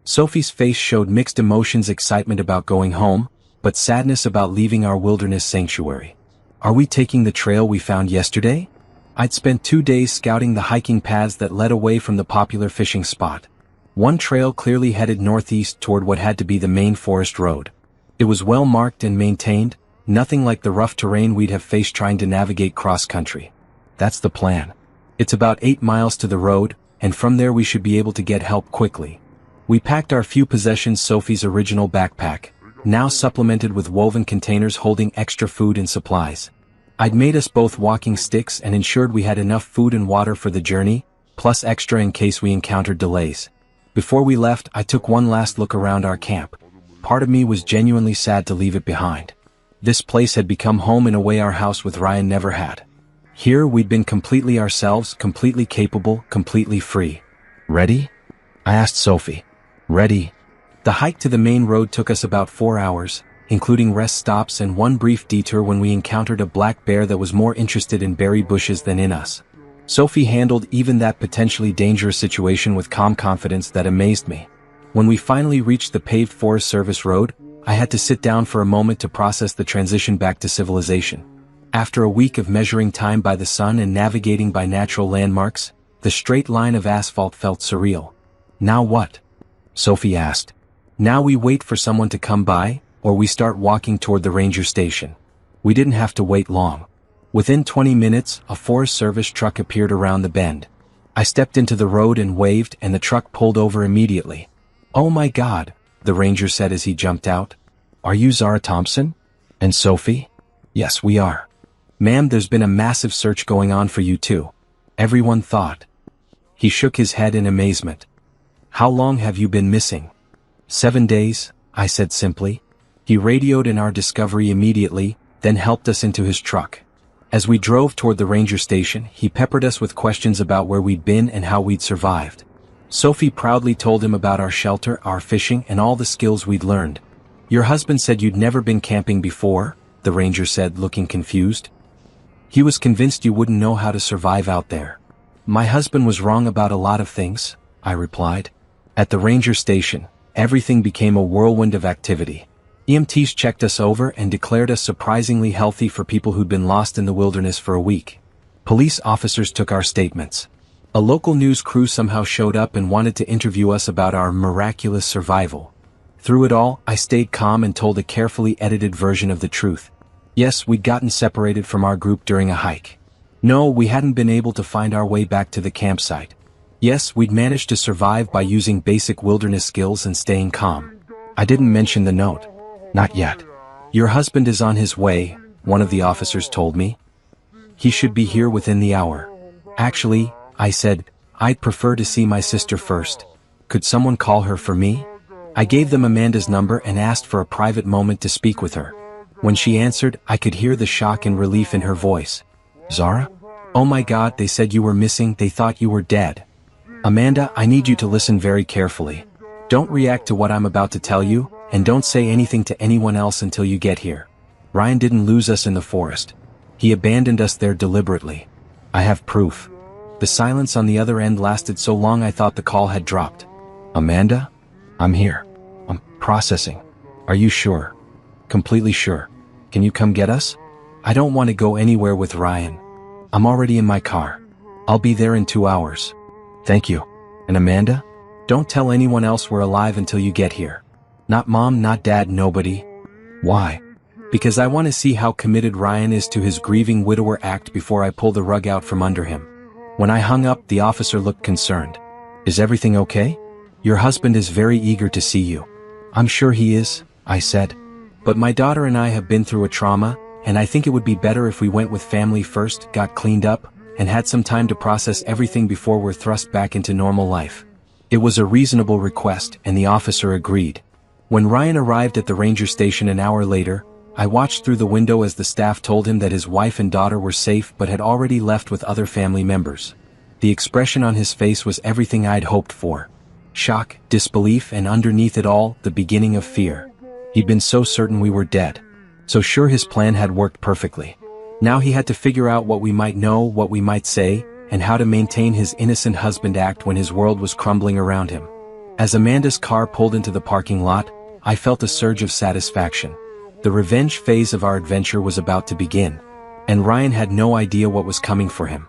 Sophie's face showed mixed emotions, excitement about going home, but sadness about leaving our wilderness sanctuary. Are we taking the trail we found yesterday? I'd spent 2 days scouting the hiking paths that led away from the popular fishing spot. One trail clearly headed northeast toward what had to be the main forest road. It was well marked and maintained, nothing like the rough terrain we'd have faced trying to navigate cross-country. That's the plan. It's about 8 miles to the road, and from there we should be able to get help quickly. We packed our few possessions, Sophie's original backpack, now supplemented with woven containers holding extra food and supplies. I'd made us both walking sticks and ensured we had enough food and water for the journey, plus extra in case we encountered delays. Before we left, I took one last look around our camp. Part of me was genuinely sad to leave it behind. This place had become home in a way our house with Ryan never had. Here we'd been completely ourselves, completely capable, completely free. Ready? I asked Sophie. Ready. The hike to the main road took us about 4 hours, including rest stops and one brief detour when we encountered a black bear that was more interested in berry bushes than in us. Sophie handled even that potentially dangerous situation with calm confidence that amazed me. When we finally reached the paved Forest Service road, I had to sit down for a moment to process the transition back to civilization. After a week of measuring time by the sun and navigating by natural landmarks, the straight line of asphalt felt surreal. Now what? Sophie asked. Now we wait for someone to come by, or we start walking toward the ranger station. We didn't have to wait long. Within 20 minutes, a Forest Service truck appeared around the bend. I stepped into the road and waved, and the truck pulled over immediately. "Oh my God," the ranger said as he jumped out. "Are you Zara Thompson? And Sophie?" "Yes, we are." "Ma'am, there's been a massive search going on for you too. Everyone thought." He shook his head in amazement. "How long have you been missing?" 7 days, I said simply. He radioed in our discovery immediately, then helped us into his truck. As we drove toward the ranger station, he peppered us with questions about where we'd been and how we'd survived. Sophie proudly told him about our shelter, our fishing, and all the skills we'd learned. "Your husband said you'd never been camping before," the ranger said, looking confused. "He was convinced you wouldn't know how to survive out there." "My husband was wrong about a lot of things," I replied. At the ranger station, everything became a whirlwind of activity. EMTs checked us over and declared us surprisingly healthy for people who'd been lost in the wilderness for a week. Police officers took our statements. A local news crew somehow showed up and wanted to interview us about our miraculous survival. Through it all, I stayed calm and told a carefully edited version of the truth. Yes, we'd gotten separated from our group during a hike. No, we hadn't been able to find our way back to the campsite. Yes, we'd managed to survive by using basic wilderness skills and staying calm. I didn't mention the note. Not yet. Your husband is on his way, one of the officers told me. He should be here within the hour. Actually, I said, I'd prefer to see my sister first. Could someone call her for me? I gave them Amanda's number and asked for a private moment to speak with her. When she answered, I could hear the shock and relief in her voice. Zara? Oh my God, they said you were missing, they thought you were dead. Amanda, I need you to listen very carefully. Don't react to what I'm about to tell you, and don't say anything to anyone else until you get here. Ryan didn't lose us in the forest. He abandoned us there deliberately. I have proof. The silence on the other end lasted so long I thought the call had dropped. Amanda? I'm here. I'm processing. Are you sure? Completely sure. Can you come get us? I don't want to go anywhere with Ryan. I'm already in my car. I'll be there in 2 hours. Thank you. And Amanda? Don't tell anyone else we're alive until you get here. Not Mom, not Dad, nobody. Why? Because I want to see how committed Ryan is to his grieving widower act before I pull the rug out from under him. When I hung up, the officer looked concerned. Is everything okay? Your husband is very eager to see you. I'm sure he is, I said. But my daughter and I have been through a trauma, and I think it would be better if we went with family first, got cleaned up, and had some time to process everything before we're thrust back into normal life. It was a reasonable request, and the officer agreed. When Ryan arrived at the ranger station an hour later, I watched through the window as the staff told him that his wife and daughter were safe but had already left with other family members. The expression on his face was everything I'd hoped for. Shock, disbelief, and underneath it all, the beginning of fear. He'd been so certain we were dead. So sure his plan had worked perfectly. Now he had to figure out what we might know, what we might say, and how to maintain his innocent husband act when his world was crumbling around him. As Amanda's car pulled into the parking lot, I felt a surge of satisfaction. The revenge phase of our adventure was about to begin, and Ryan had no idea what was coming for him.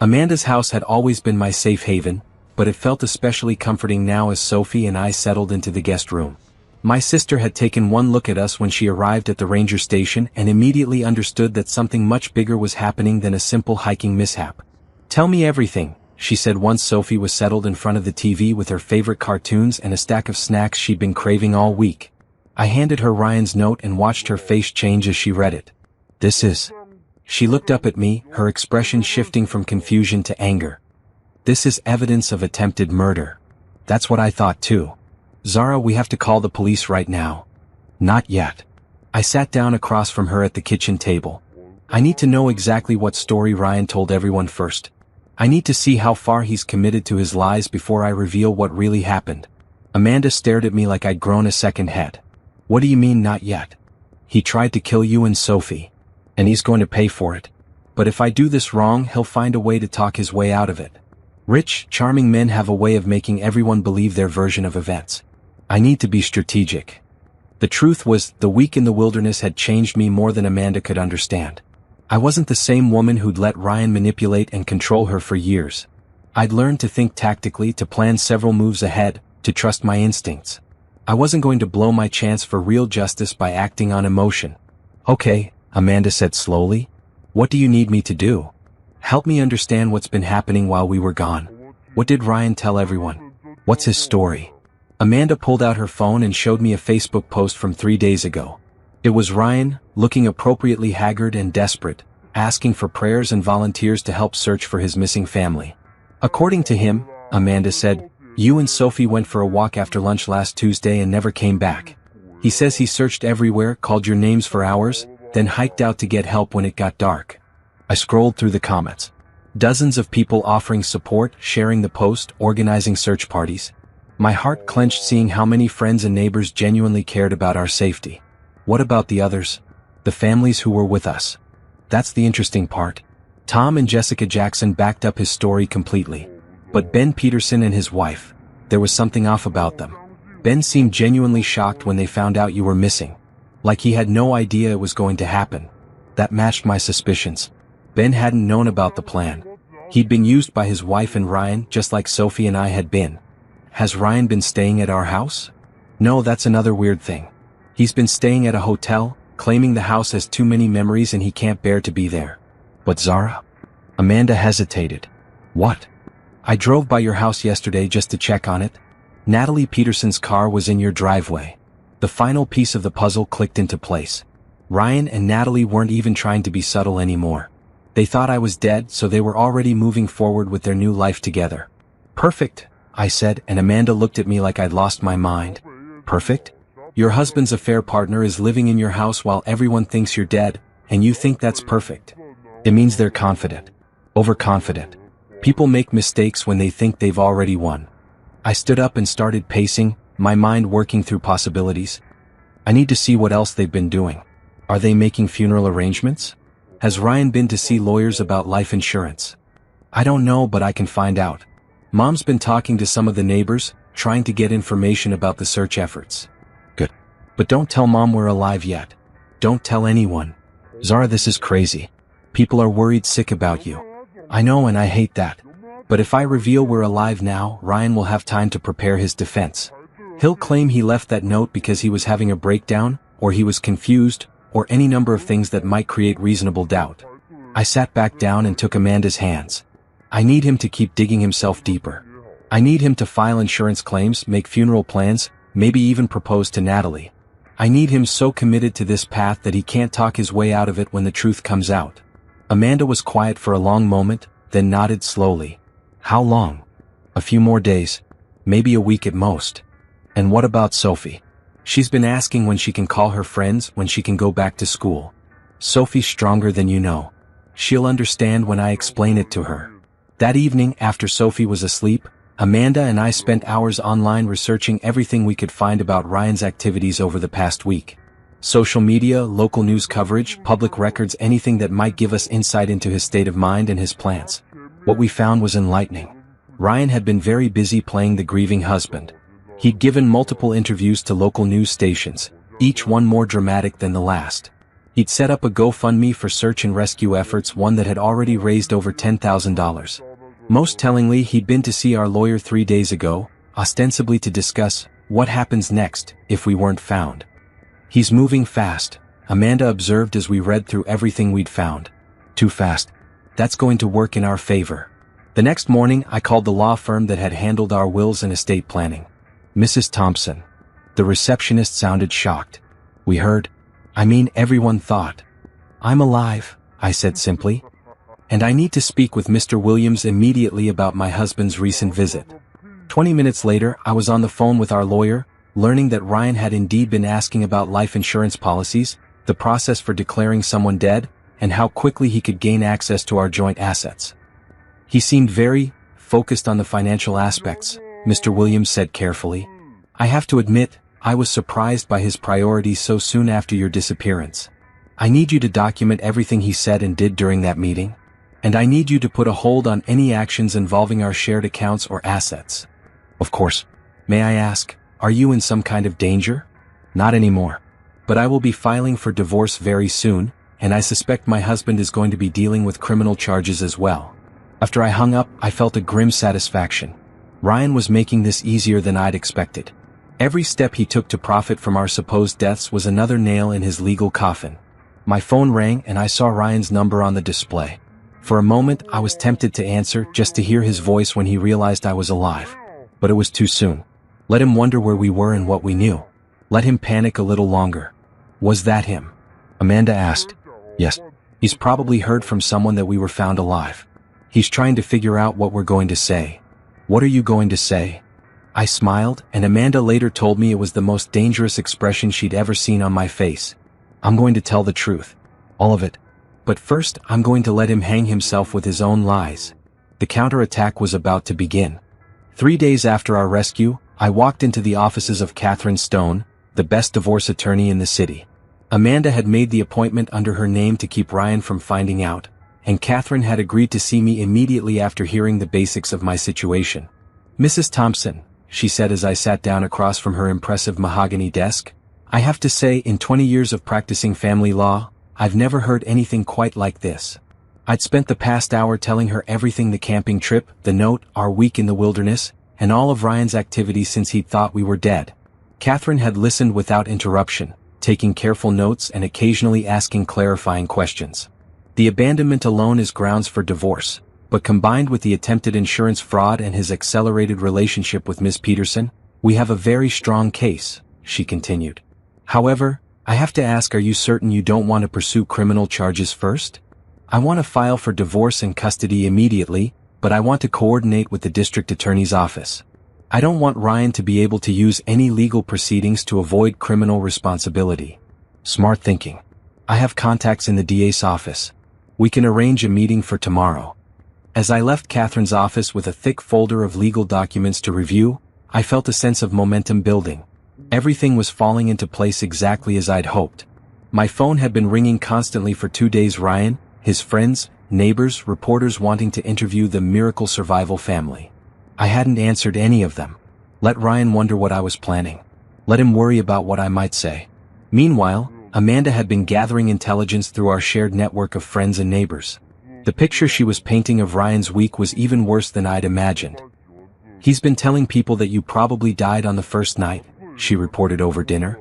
Amanda's house had always been my safe haven, but it felt especially comforting now as Sophie and I settled into the guest room. My sister had taken one look at us when she arrived at the ranger station and immediately understood that something much bigger was happening than a simple hiking mishap. Tell me everything, she said once Sophie was settled in front of the TV with her favorite cartoons and a stack of snacks she'd been craving all week. I handed her Ryan's note and watched her face change as she read it. This is... She looked up at me, her expression shifting from confusion to anger. This is evidence of attempted murder. That's what I thought too. Zara, we have to call the police right now. Not yet. I sat down across from her at the kitchen table. I need to know exactly what story Ryan told everyone first. I need to see how far he's committed to his lies before I reveal what really happened. Amanda stared at me like I'd grown a second head. What do you mean not yet? He tried to kill you and Sophie. And he's going to pay for it. But if I do this wrong, he'll find a way to talk his way out of it. Rich, charming men have a way of making everyone believe their version of events. I need to be strategic. The truth was, the week in the wilderness had changed me more than Amanda could understand. I wasn't the same woman who'd let Ryan manipulate and control her for years. I'd learned to think tactically, to plan several moves ahead, to trust my instincts. I wasn't going to blow my chance for real justice by acting on emotion. Okay, Amanda said slowly. What do you need me to do? Help me understand what's been happening while we were gone. What did Ryan tell everyone? What's his story? Amanda pulled out her phone and showed me a Facebook post from 3 days ago. It was Ryan, looking appropriately haggard and desperate, asking for prayers and volunteers to help search for his missing family. According to him, Amanda said, you and Sophie went for a walk after lunch last Tuesday and never came back. He says he searched everywhere, called your names for hours, then hiked out to get help when it got dark. I scrolled through the comments. Dozens of people offering support, sharing the post, organizing search parties. My heart clenched seeing how many friends and neighbors genuinely cared about our safety. What about the others? The families who were with us. That's the interesting part. Tom and Jessica Jackson backed up his story completely. But Ben Peterson and his wife, there was something off about them. Ben seemed genuinely shocked when they found out you were missing. Like he had no idea it was going to happen. That matched my suspicions. Ben hadn't known about the plan. He'd been used by his wife and Ryan just like Sophie and I had been. Has Ryan been staying at our house? No, that's another weird thing. He's been staying at a hotel, claiming the house has too many memories and he can't bear to be there. But Zara? Amanda hesitated. What? I drove by your house yesterday just to check on it. Natalie Peterson's car was in your driveway. The final piece of the puzzle clicked into place. Ryan and Natalie weren't even trying to be subtle anymore. They thought I was dead, so they were already moving forward with their new life together. Perfect, I said, and Amanda looked at me like I'd lost my mind. Perfect? Your husband's affair partner is living in your house while everyone thinks you're dead, and you think that's perfect. It means they're confident. Overconfident. People make mistakes when they think they've already won. I stood up and started pacing, my mind working through possibilities. I need to see what else they've been doing. Are they making funeral arrangements? Has Ryan been to see lawyers about life insurance? I don't know, but I can find out. Mom's been talking to some of the neighbors, trying to get information about the search efforts. Good. But don't tell Mom we're alive yet. Don't tell anyone. Zara, this is crazy. People are worried sick about you. I know, and I hate that. But if I reveal we're alive now, Ryan will have time to prepare his defense. He'll claim he left that note because he was having a breakdown, or he was confused, or any number of things that might create reasonable doubt. I sat back down and took Amanda's hands. I need him to keep digging himself deeper. I need him to file insurance claims, make funeral plans, maybe even propose to Natalie. I need him so committed to this path that he can't talk his way out of it when the truth comes out. Amanda was quiet for a long moment, then nodded slowly. How long? A few more days. Maybe a week at most. And what about Sophie? She's been asking when she can call her friends, when she can go back to school. Sophie's stronger than you know. She'll understand when I explain it to her. That evening, after Sophie was asleep, Amanda and I spent hours online researching everything we could find about Ryan's activities over the past week. Social media, local news coverage, public records, anything that might give us insight into his state of mind and his plans. What we found was enlightening. Ryan had been very busy playing the grieving husband. He'd given multiple interviews to local news stations, each one more dramatic than the last. He'd set up a GoFundMe for search and rescue efforts, one that had already raised over $10,000. Most tellingly, he'd been to see our lawyer 3 days ago, ostensibly to discuss what happens next if we weren't found. He's moving fast, Amanda observed as we read through everything we'd found. Too fast. That's going to work in our favor. The next morning, I called the law firm that had handled our wills and estate planning. Mrs. Thompson. The receptionist sounded shocked. We heard. Everyone thought. I'm alive, I said simply. And I need to speak with Mr. Williams immediately about my husband's recent visit. 20 minutes later, I was on the phone with our lawyer, learning that Ryan had indeed been asking about life insurance policies, the process for declaring someone dead, and how quickly he could gain access to our joint assets. He seemed very focused on the financial aspects, Mr. Williams said carefully. I have to admit, I was surprised by his priorities so soon after your disappearance. I need you to document everything he said and did during that meeting. And I need you to put a hold on any actions involving our shared accounts or assets. Of course. May I ask, are you in some kind of danger? Not anymore. But I will be filing for divorce very soon, and I suspect my husband is going to be dealing with criminal charges as well. After I hung up, I felt a grim satisfaction. Ryan was making this easier than I'd expected. Every step he took to profit from our supposed deaths was another nail in his legal coffin. My phone rang and I saw Ryan's number on the display. For a moment, I was tempted to answer just to hear his voice when he realized I was alive. But it was too soon. Let him wonder where we were and what we knew. Let him panic a little longer. Was that him? Amanda asked. Yes. He's probably heard from someone that we were found alive. He's trying to figure out what we're going to say. What are you going to say? I smiled, and Amanda later told me it was the most dangerous expression she'd ever seen on my face. I'm going to tell the truth. All of it. But first, I'm going to let him hang himself with his own lies. The counterattack was about to begin. 3 days after our rescue, I walked into the offices of Catherine Stone, the best divorce attorney in the city. Amanda had made the appointment under her name to keep Ryan from finding out, and Catherine had agreed to see me immediately after hearing the basics of my situation. Mrs. Thompson, she said as I sat down across from her impressive mahogany desk, I have to say, in 20 years of practicing family law, I've never heard anything quite like this. I'd spent the past hour telling her everything: the camping trip, the note, our week in the wilderness, and all of Ryan's activities since he'd thought we were dead. Catherine had listened without interruption, taking careful notes and occasionally asking clarifying questions. The abandonment alone is grounds for divorce, but combined with the attempted insurance fraud and his accelerated relationship with Ms. Peterson, we have a very strong case, she continued. However, I have to ask, are you certain you don't want to pursue criminal charges first? I want to file for divorce and custody immediately, but I want to coordinate with the district attorney's office. I don't want Ryan to be able to use any legal proceedings to avoid criminal responsibility. Smart thinking. I have contacts in the DA's office. We can arrange a meeting for tomorrow. As I left Catherine's office with a thick folder of legal documents to review, I felt a sense of momentum building. Everything was falling into place exactly as I'd hoped. My phone had been ringing constantly for 2 days. Ryan, his friends, neighbors, reporters wanting to interview the miracle survival family. I hadn't answered any of them. Let Ryan wonder what I was planning. Let him worry about what I might say. Meanwhile, Amanda had been gathering intelligence through our shared network of friends and neighbors. The picture she was painting of Ryan's week was even worse than I'd imagined. He's been telling people that you probably died on the first night, she reported over dinner.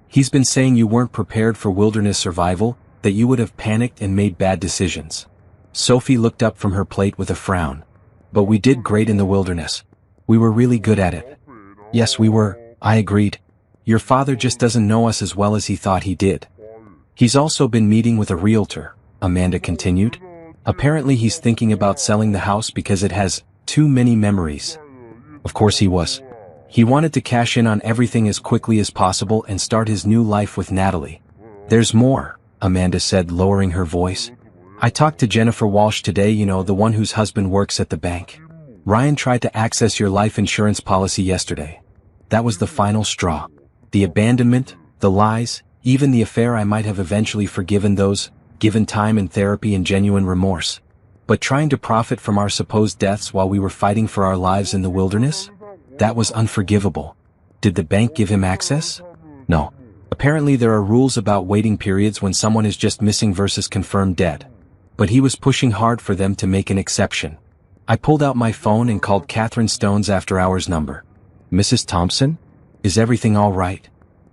He's been saying you weren't prepared for wilderness survival, that you would have panicked and made bad decisions. Sophie looked up from her plate with a frown. But we did great in the wilderness. We were really good at it. Yes, we were, I agreed. Your father just doesn't know us as well as he thought he did. He's also been meeting with a realtor, Amanda continued. Apparently he's thinking about selling the house because it has too many memories. Of course he was. He wanted to cash in on everything as quickly as possible and start his new life with Natalie. There's more, Amanda said, lowering her voice. I talked to Jennifer Walsh today, you know, the one whose husband works at the bank. Ryan tried to access your life insurance policy yesterday. That was the final straw. The abandonment, the lies, even the affair. I might have eventually forgiven those, given time and therapy and genuine remorse. But trying to profit from our supposed deaths while we were fighting for our lives in the wilderness? That was unforgivable. Did the bank give him access? No. Apparently there are rules about waiting periods when someone is just missing versus confirmed dead. But he was pushing hard for them to make an exception. I pulled out my phone and called Catherine Stone's after-hours number. Mrs. Thompson? Is everything all right?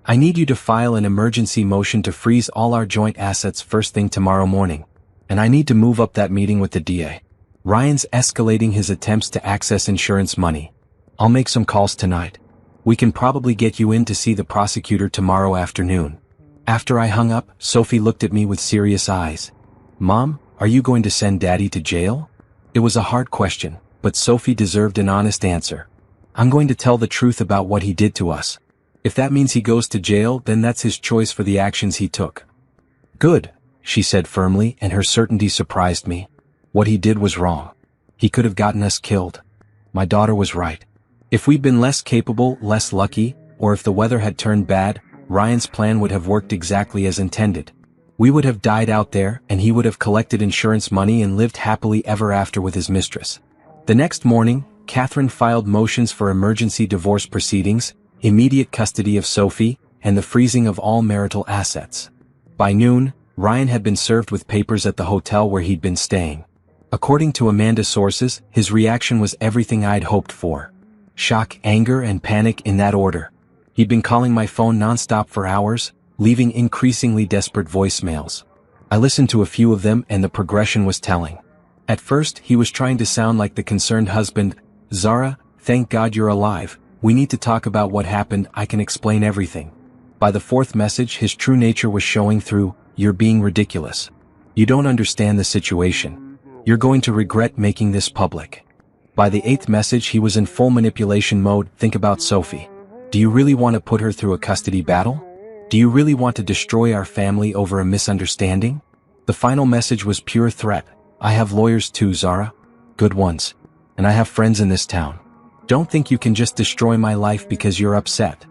I need you to file an emergency motion to freeze all our joint assets first thing tomorrow morning. And I need to move up that meeting with the DA. Ryan's escalating his attempts to access insurance money. I'll make some calls tonight. We can probably get you in to see the prosecutor tomorrow afternoon. After I hung up, Sophie looked at me with serious eyes. Mom, are you going to send Daddy to jail? It was a hard question, but Sophie deserved an honest answer. I'm going to tell the truth about what he did to us. If that means he goes to jail, then that's his choice for the actions he took. Good, she said firmly, and her certainty surprised me. What he did was wrong. He could have gotten us killed. My daughter was right. If we'd been less capable, less lucky, or if the weather had turned bad, Ryan's plan would have worked exactly as intended. We would have died out there, and he would have collected insurance money and lived happily ever after with his mistress. The next morning, Catherine filed motions for emergency divorce proceedings, immediate custody of Sophie, and the freezing of all marital assets. By noon, Ryan had been served with papers at the hotel where he'd been staying. According to Amanda's sources, his reaction was everything I'd hoped for. Shock, anger, and panic in that order. He'd been calling my phone nonstop for hours, leaving increasingly desperate voicemails. I listened to a few of them and the progression was telling. At first, he was trying to sound like the concerned husband. Zara, thank God you're alive. We need to talk about what happened. I can explain everything. By the fourth message, his true nature was showing through. You're being ridiculous. You don't understand the situation. You're going to regret making this public. By the eighth message, he was in full manipulation mode. Think about Sophie. Do you really want to put her through a custody battle? Do you really want to destroy our family over a misunderstanding? The final message was pure threat. I have lawyers too, Zara. Good ones. And I have friends in this town. Don't think you can just destroy my life because you're upset.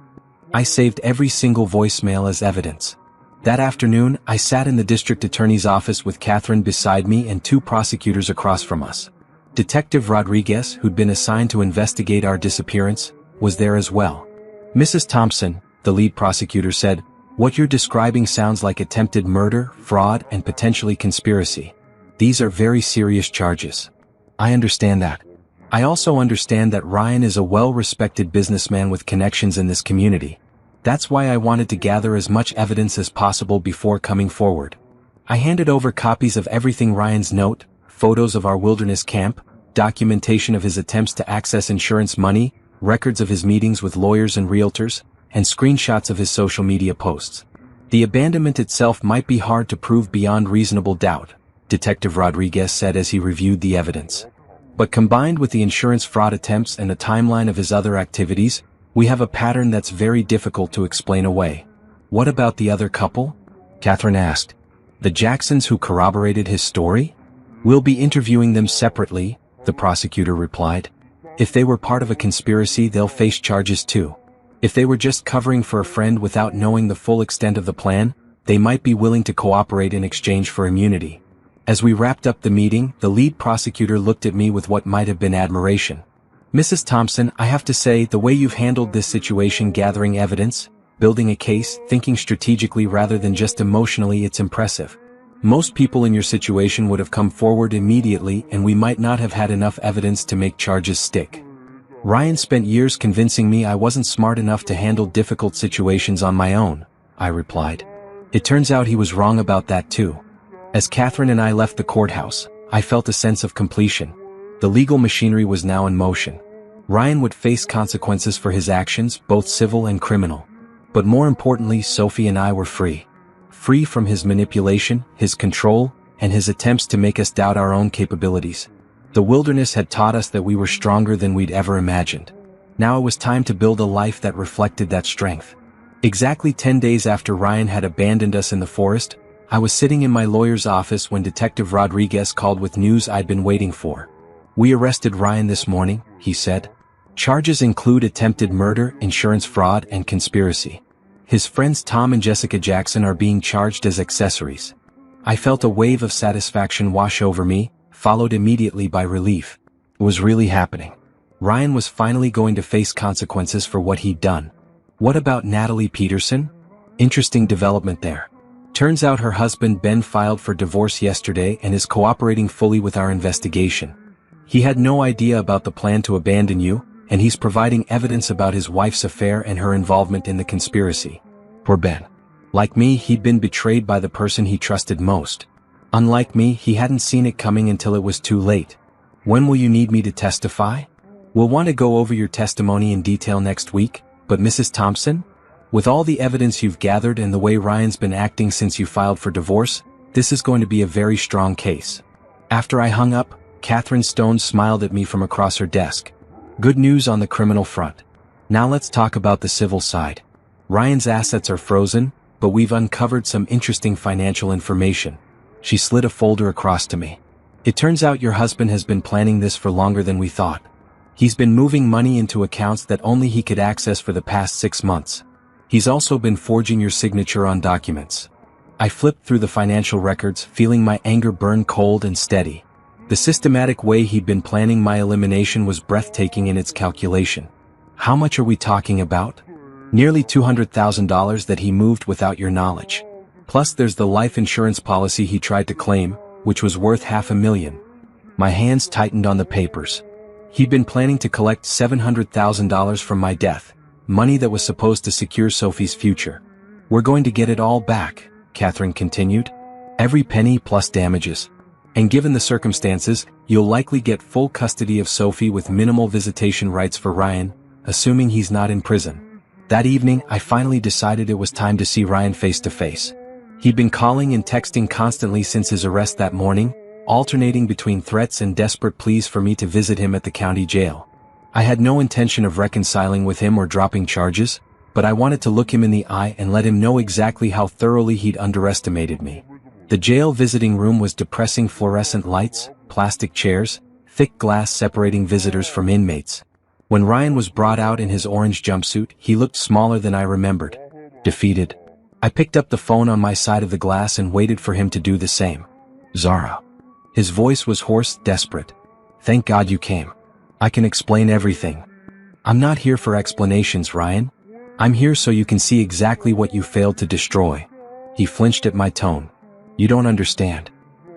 I saved every single voicemail as evidence. That afternoon, I sat in the district attorney's office with Catherine beside me and two prosecutors across from us. Detective Rodriguez, who'd been assigned to investigate our disappearance, was there as well. Mrs. Thompson, the lead prosecutor said, what you're describing sounds like attempted murder, fraud, and potentially conspiracy. These are very serious charges. I understand that. I also understand that Ryan is a well-respected businessman with connections in this community. That's why I wanted to gather as much evidence as possible before coming forward. I handed over copies of everything: Ryan's note, photos of our wilderness camp, documentation of his attempts to access insurance money, records of his meetings with lawyers and realtors, and screenshots of his social media posts. The abandonment itself might be hard to prove beyond reasonable doubt, Detective Rodriguez said as he reviewed the evidence. But combined with the insurance fraud attempts and the timeline of his other activities, we have a pattern that's very difficult to explain away. What about the other couple? Catherine asked. The Jacksons who corroborated his story? We'll be interviewing them separately, the prosecutor replied. If they were part of a conspiracy, they'll face charges too. If they were just covering for a friend without knowing the full extent of the plan, they might be willing to cooperate in exchange for immunity. As we wrapped up the meeting, the lead prosecutor looked at me with what might have been admiration. Mrs. Thompson, I have to say, the way you've handled this situation, gathering evidence, building a case, thinking strategically rather than just emotionally, it's impressive. Most people in your situation would have come forward immediately and we might not have had enough evidence to make charges stick. Ryan spent years convincing me I wasn't smart enough to handle difficult situations on my own, I replied. It turns out he was wrong about that too. As Catherine and I left the courthouse, I felt a sense of completion. The legal machinery was now in motion. Ryan would face consequences for his actions, both civil and criminal. But more importantly, Sophie and I were free. Free from his manipulation, his control, and his attempts to make us doubt our own capabilities. The wilderness had taught us that we were stronger than we'd ever imagined. Now it was time to build a life that reflected that strength. Exactly 10 days after Ryan had abandoned us in the forest, I was sitting in my lawyer's office when Detective Rodriguez called with news I'd been waiting for. We arrested Ryan this morning, he said. Charges include attempted murder, insurance fraud, and conspiracy. His friends Tom and Jessica Jackson are being charged as accessories. I felt a wave of satisfaction wash over me, followed immediately by relief. It was really happening. Ryan was finally going to face consequences for what he'd done. What about Natalie Peterson? Interesting development there. Turns out her husband Ben filed for divorce yesterday and is cooperating fully with our investigation. He had no idea about the plan to abandon you, and he's providing evidence about his wife's affair and her involvement in the conspiracy. Poor Ben. Like me, he'd been betrayed by the person he trusted most. Unlike me, he hadn't seen it coming until it was too late. When will you need me to testify? We'll want to go over your testimony in detail next week, but Mrs. Thompson? With all the evidence you've gathered and the way Ryan's been acting since you filed for divorce, this is going to be a very strong case. After I hung up, Catherine Stone smiled at me from across her desk. Good news on the criminal front. Now let's talk about the civil side. Ryan's assets are frozen, but we've uncovered some interesting financial information. She slid a folder across to me. It turns out your husband has been planning this for longer than we thought. He's been moving money into accounts that only he could access for the past 6 months. He's also been forging your signature on documents. I flipped through the financial records, feeling my anger burn cold and steady. The systematic way he'd been planning my elimination was breathtaking in its calculation. How much are we talking about? Nearly $200,000 that he moved without your knowledge. Plus there's the life insurance policy he tried to claim, which was worth $500,000. My hands tightened on the papers. He'd been planning to collect $700,000 from my death, money that was supposed to secure Sophie's future. We're going to get it all back, Catherine continued. Every penny plus damages. And given the circumstances, you'll likely get full custody of Sophie with minimal visitation rights for Ryan, assuming he's not in prison. That evening, I finally decided it was time to see Ryan face to face. He'd been calling and texting constantly since his arrest that morning, alternating between threats and desperate pleas for me to visit him at the county jail. I had no intention of reconciling with him or dropping charges, but I wanted to look him in the eye and let him know exactly how thoroughly he'd underestimated me. The jail visiting room was depressing: fluorescent lights, plastic chairs, thick glass separating visitors from inmates. When Ryan was brought out in his orange jumpsuit, he looked smaller than I remembered. Defeated. I picked up the phone on my side of the glass and waited for him to do the same. Zara. His voice was hoarse, desperate. Thank God you came. I can explain everything. I'm not here for explanations, Ryan. I'm here so you can see exactly what you failed to destroy. He flinched at my tone. You don't understand.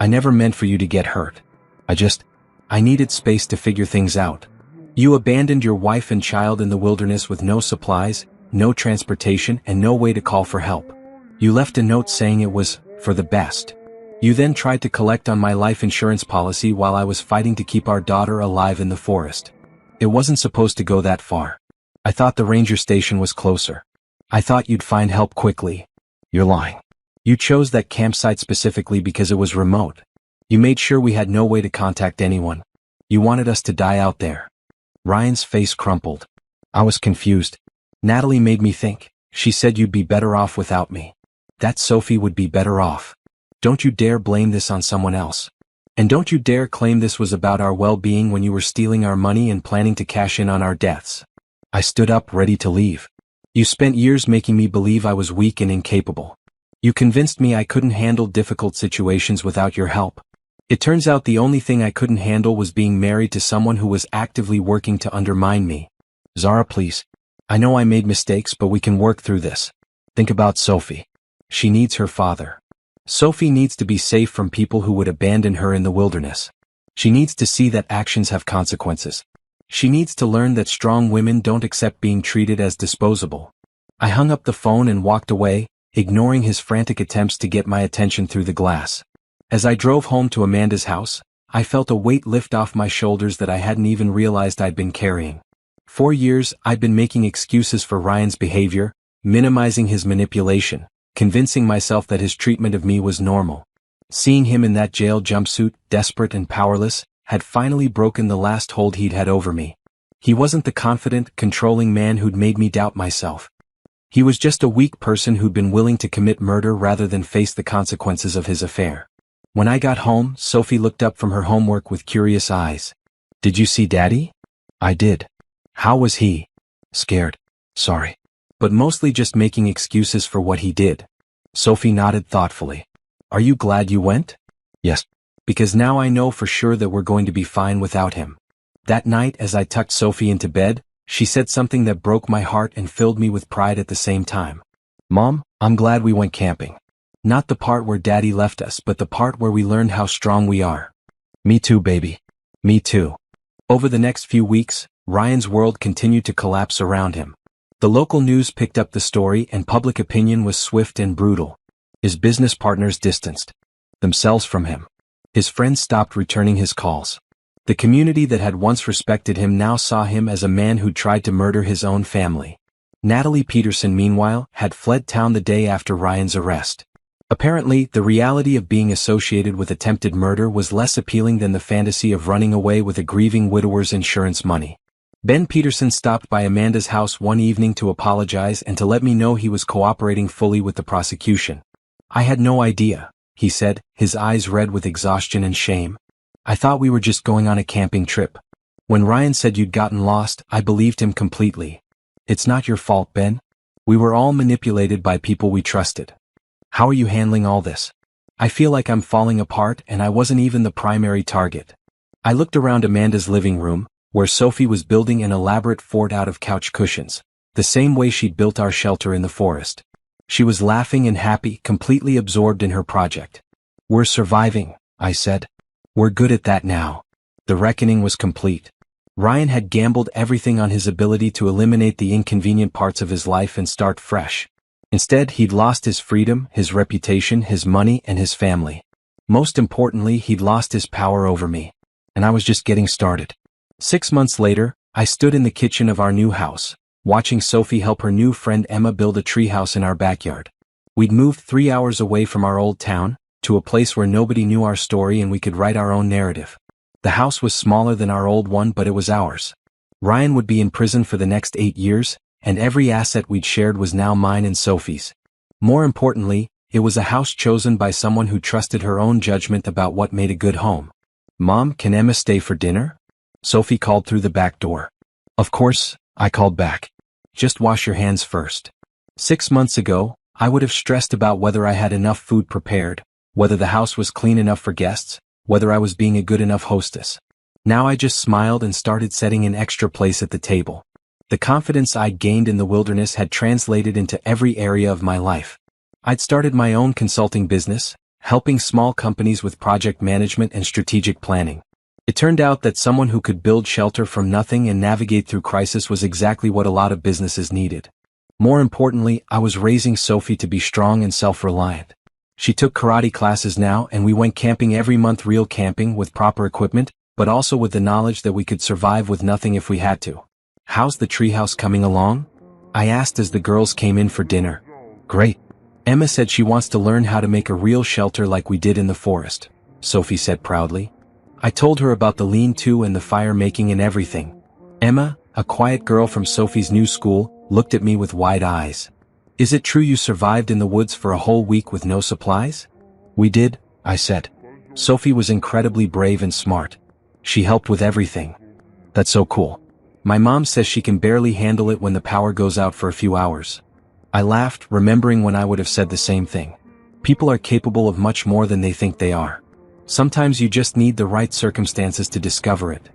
I never meant for you to get hurt. I needed space to figure things out. You abandoned your wife and child in the wilderness with no supplies, no transportation, and no way to call for help. You left a note saying it was for the best. You then tried to collect on my life insurance policy while I was fighting to keep our daughter alive in the forest. It wasn't supposed to go that far. I thought the ranger station was closer. I thought you'd find help quickly. You're lying. You chose that campsite specifically because it was remote. You made sure we had no way to contact anyone. You wanted us to die out there. Ryan's face crumpled. I was confused. Natalie made me think. She said you'd be better off without me. That Sophie would be better off. Don't you dare blame this on someone else. And don't you dare claim this was about our well-being when you were stealing our money and planning to cash in on our deaths. I stood up ready to leave. You spent years making me believe I was weak and incapable. You convinced me I couldn't handle difficult situations without your help. It turns out the only thing I couldn't handle was being married to someone who was actively working to undermine me. Zara, please. I know I made mistakes, but we can work through this. Think about Sophie. She needs her father. Sophie needs to be safe from people who would abandon her in the wilderness. She needs to see that actions have consequences. She needs to learn that strong women don't accept being treated as disposable. I hung up the phone and walked away, ignoring his frantic attempts to get my attention through the glass. As I drove home to Amanda's house, I felt a weight lift off my shoulders that I hadn't even realized I'd been carrying. For years, I'd been making excuses for Ryan's behavior, minimizing his manipulation, convincing myself that his treatment of me was normal. Seeing him in that jail jumpsuit, desperate and powerless, had finally broken the last hold he'd had over me. He wasn't the confident, controlling man who'd made me doubt myself. He was just a weak person who'd been willing to commit murder rather than face the consequences of his affair. When I got home, Sophie looked up from her homework with curious eyes. Did you see Daddy? I did. How was he? Scared. Sorry. But mostly just making excuses for what he did. Sophie nodded thoughtfully. Are you glad you went? Yes. Because now I know for sure that we're going to be fine without him. That night, as I tucked Sophie into bed, she said something that broke my heart and filled me with pride at the same time. Mom, I'm glad we went camping. Not the part where Daddy left us, but the part where we learned how strong we are. Me too, baby. Me too. Over the next few weeks, Ryan's world continued to collapse around him. The local news picked up the story and public opinion was swift and brutal. His business partners distanced themselves from him. His friends stopped returning his calls. The community that had once respected him now saw him as a man who tried to murder his own family. Natalie Peterson, meanwhile, had fled town the day after Ryan's arrest. Apparently, the reality of being associated with attempted murder was less appealing than the fantasy of running away with a grieving widower's insurance money. Ben Peterson stopped by Amanda's house one evening to apologize and to let me know he was cooperating fully with the prosecution. I had no idea, he said, his eyes red with exhaustion and shame. I thought we were just going on a camping trip. When Ryan said you'd gotten lost, I believed him completely. It's not your fault, Ben. We were all manipulated by people we trusted. How are you handling all this? I feel like I'm falling apart and I wasn't even the primary target. I looked around Amanda's living room, where Sophie was building an elaborate fort out of couch cushions, the same way she'd built our shelter in the forest. She was laughing and happy, completely absorbed in her project. We're surviving, I said. We're good at that now. The reckoning was complete. Ryan had gambled everything on his ability to eliminate the inconvenient parts of his life and start fresh. Instead, he'd lost his freedom, his reputation, his money, and his family. Most importantly, he'd lost his power over me. And I was just getting started. 6 months later, I stood in the kitchen of our new house, watching Sophie help her new friend Emma build a treehouse in our backyard. We'd moved 3 hours away from our old town, to a place where nobody knew our story and we could write our own narrative. The house was smaller than our old one, but it was ours. Ryan would be in prison for the next 8 years, and every asset we'd shared was now mine and Sophie's. More importantly, it was a house chosen by someone who trusted her own judgment about what made a good home. Mom, can Emma stay for dinner? Sophie called through the back door. Of course, I called back. Just wash your hands first. 6 months ago, I would have stressed about whether I had enough food prepared, whether the house was clean enough for guests, whether I was being a good enough hostess. Now I just smiled and started setting an extra place at the table. The confidence I'd gained in the wilderness had translated into every area of my life. I'd started my own consulting business, helping small companies with project management and strategic planning. It turned out that someone who could build shelter from nothing and navigate through crisis was exactly what a lot of businesses needed. More importantly, I was raising Sophie to be strong and self-reliant. She took karate classes now, and we went camping every month, real camping with proper equipment, but also with the knowledge that we could survive with nothing if we had to. "How's the treehouse coming along?" I asked as the girls came in for dinner. "Great. Emma said she wants to learn how to make a real shelter like we did in the forest," Sophie said proudly. I told her about the lean-to and the fire making and everything. Emma, a quiet girl from Sophie's new school, looked at me with wide eyes. "Is it true you survived in the woods for a whole week with no supplies?" "We did," I said. Sophie was incredibly brave and smart. She helped with everything. "That's so cool. My mom says she can barely handle it when the power goes out for a few hours." I laughed, remembering when I would have said the same thing. People are capable of much more than they think they are. Sometimes you just need the right circumstances to discover it.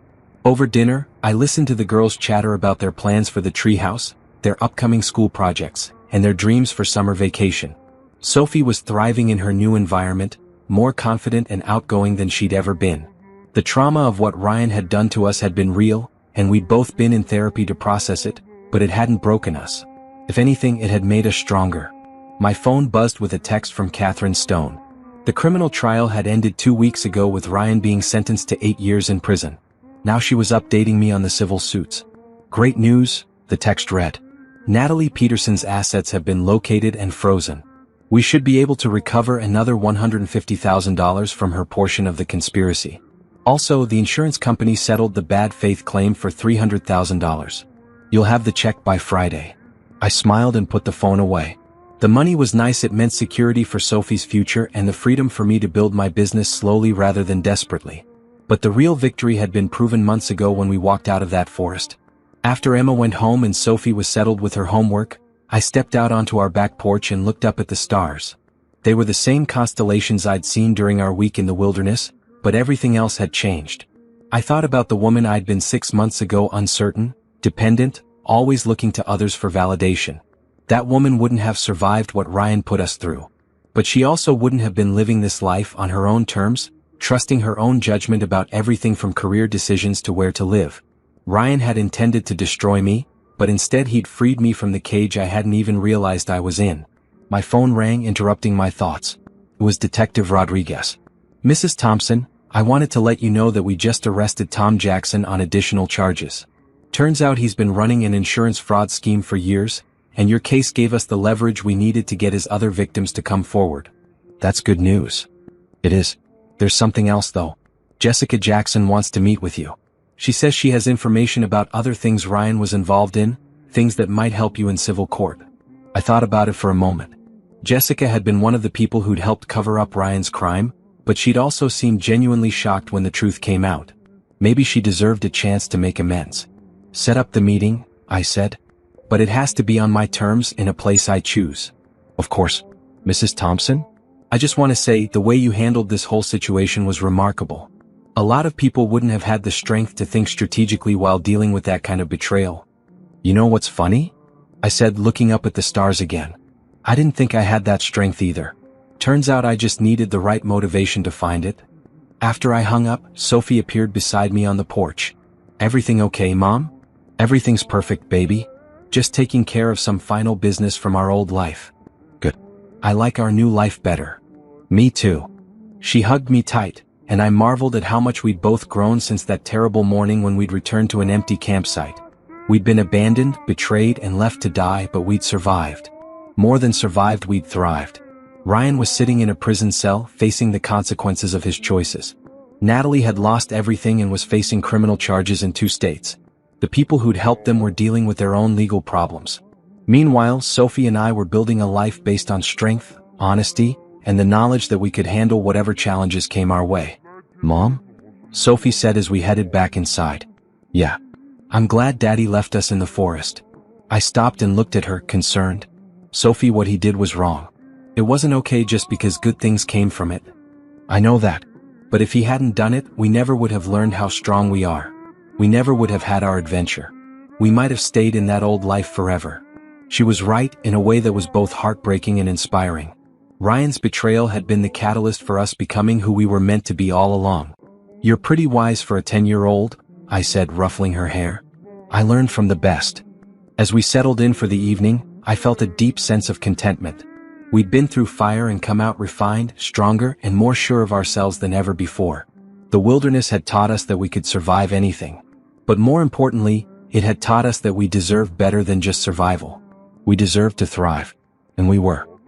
Over dinner, I listened to the girls chatter about their plans for the treehouse, their upcoming school projects, and their dreams for summer vacation. Sophie was thriving in her new environment, more confident and outgoing than she'd ever been. The trauma of what Ryan had done to us had been real, and we'd both been in therapy to process it, but it hadn't broken us. If anything, it had made us stronger. My phone buzzed with a text from Catherine Stone. The criminal trial had ended 2 weeks ago with Ryan being sentenced to 8 years in prison. Now she was updating me on the civil suits. "Great news," the text read. "Natalie Peterson's assets have been located and frozen. We should be able to recover another $150,000 from her portion of the conspiracy. Also, the insurance company settled the bad faith claim for $300,000. You'll have the check by Friday." I smiled and put the phone away. The money was nice. It meant security for Sophie's future and the freedom for me to build my business slowly rather than desperately. But the real victory had been proven months ago when we walked out of that forest. After Emma went home and Sophie was settled with her homework, I stepped out onto our back porch and looked up at the stars. They were the same constellations I'd seen during our week in the wilderness, but everything else had changed. I thought about the woman I'd been 6 months ago, uncertain, dependent, always looking to others for validation. That woman wouldn't have survived what Ryan put us through. But she also wouldn't have been living this life on her own terms, trusting her own judgment about everything from career decisions to where to live. Ryan had intended to destroy me, but instead he'd freed me from the cage I hadn't even realized I was in. My phone rang, interrupting my thoughts. It was Detective Rodriguez. "Mrs. Thompson, I wanted to let you know that we just arrested Tom Jackson on additional charges. Turns out he's been running an insurance fraud scheme for years, and your case gave us the leverage we needed to get his other victims to come forward." "That's good news." "It is. There's something else though. Jessica Jackson wants to meet with you. She says she has information about other things Ryan was involved in, things that might help you in civil court." I thought about it for a moment. Jessica had been one of the people who'd helped cover up Ryan's crime, but she'd also seemed genuinely shocked when the truth came out. Maybe she deserved a chance to make amends. "Set up the meeting," I said. "But it has to be on my terms in a place I choose." "Of course, Mrs. Thompson. I just want to say the way you handled this whole situation was remarkable. A lot of people wouldn't have had the strength to think strategically while dealing with that kind of betrayal." "You know what's funny?" I said, looking up at the stars again. "I didn't think I had that strength either. Turns out I just needed the right motivation to find it." After I hung up, Sophie appeared beside me on the porch. "Everything okay, Mom?" "Everything's perfect, baby. Just taking care of some final business from our old life." "Good. I like our new life better." "Me too." She hugged me tight, and I marveled at how much we'd both grown since that terrible morning when we'd returned to an empty campsite. We'd been abandoned, betrayed, and left to die, but we'd survived. More than survived, we'd thrived. Ryan was sitting in a prison cell, facing the consequences of his choices. Natalie had lost everything and was facing criminal charges in 2 states. The people who'd helped them were dealing with their own legal problems. Meanwhile, Sophie and I were building a life based on strength, honesty, and the knowledge that we could handle whatever challenges came our way. "Mom?" Sophie said as we headed back inside. "Yeah. I'm glad Daddy left us in the forest." I stopped and looked at her, concerned. "Sophie, what he did was wrong. It wasn't okay just because good things came from it." "I know that. But if he hadn't done it, we never would have learned how strong we are. We never would have had our adventure. We might have stayed in that old life forever." She was right in a way that was both heartbreaking and inspiring. Ryan's betrayal had been the catalyst for us becoming who we were meant to be all along. "You're pretty wise for a 10-year-old, I said, ruffling her hair. "I learned from the best." As we settled in for the evening, I felt a deep sense of contentment. We'd been through fire and come out refined, stronger, and more sure of ourselves than ever before. The wilderness had taught us that we could survive anything. But more importantly, it had taught us that we deserved better than just survival. We deserved to thrive. And we were.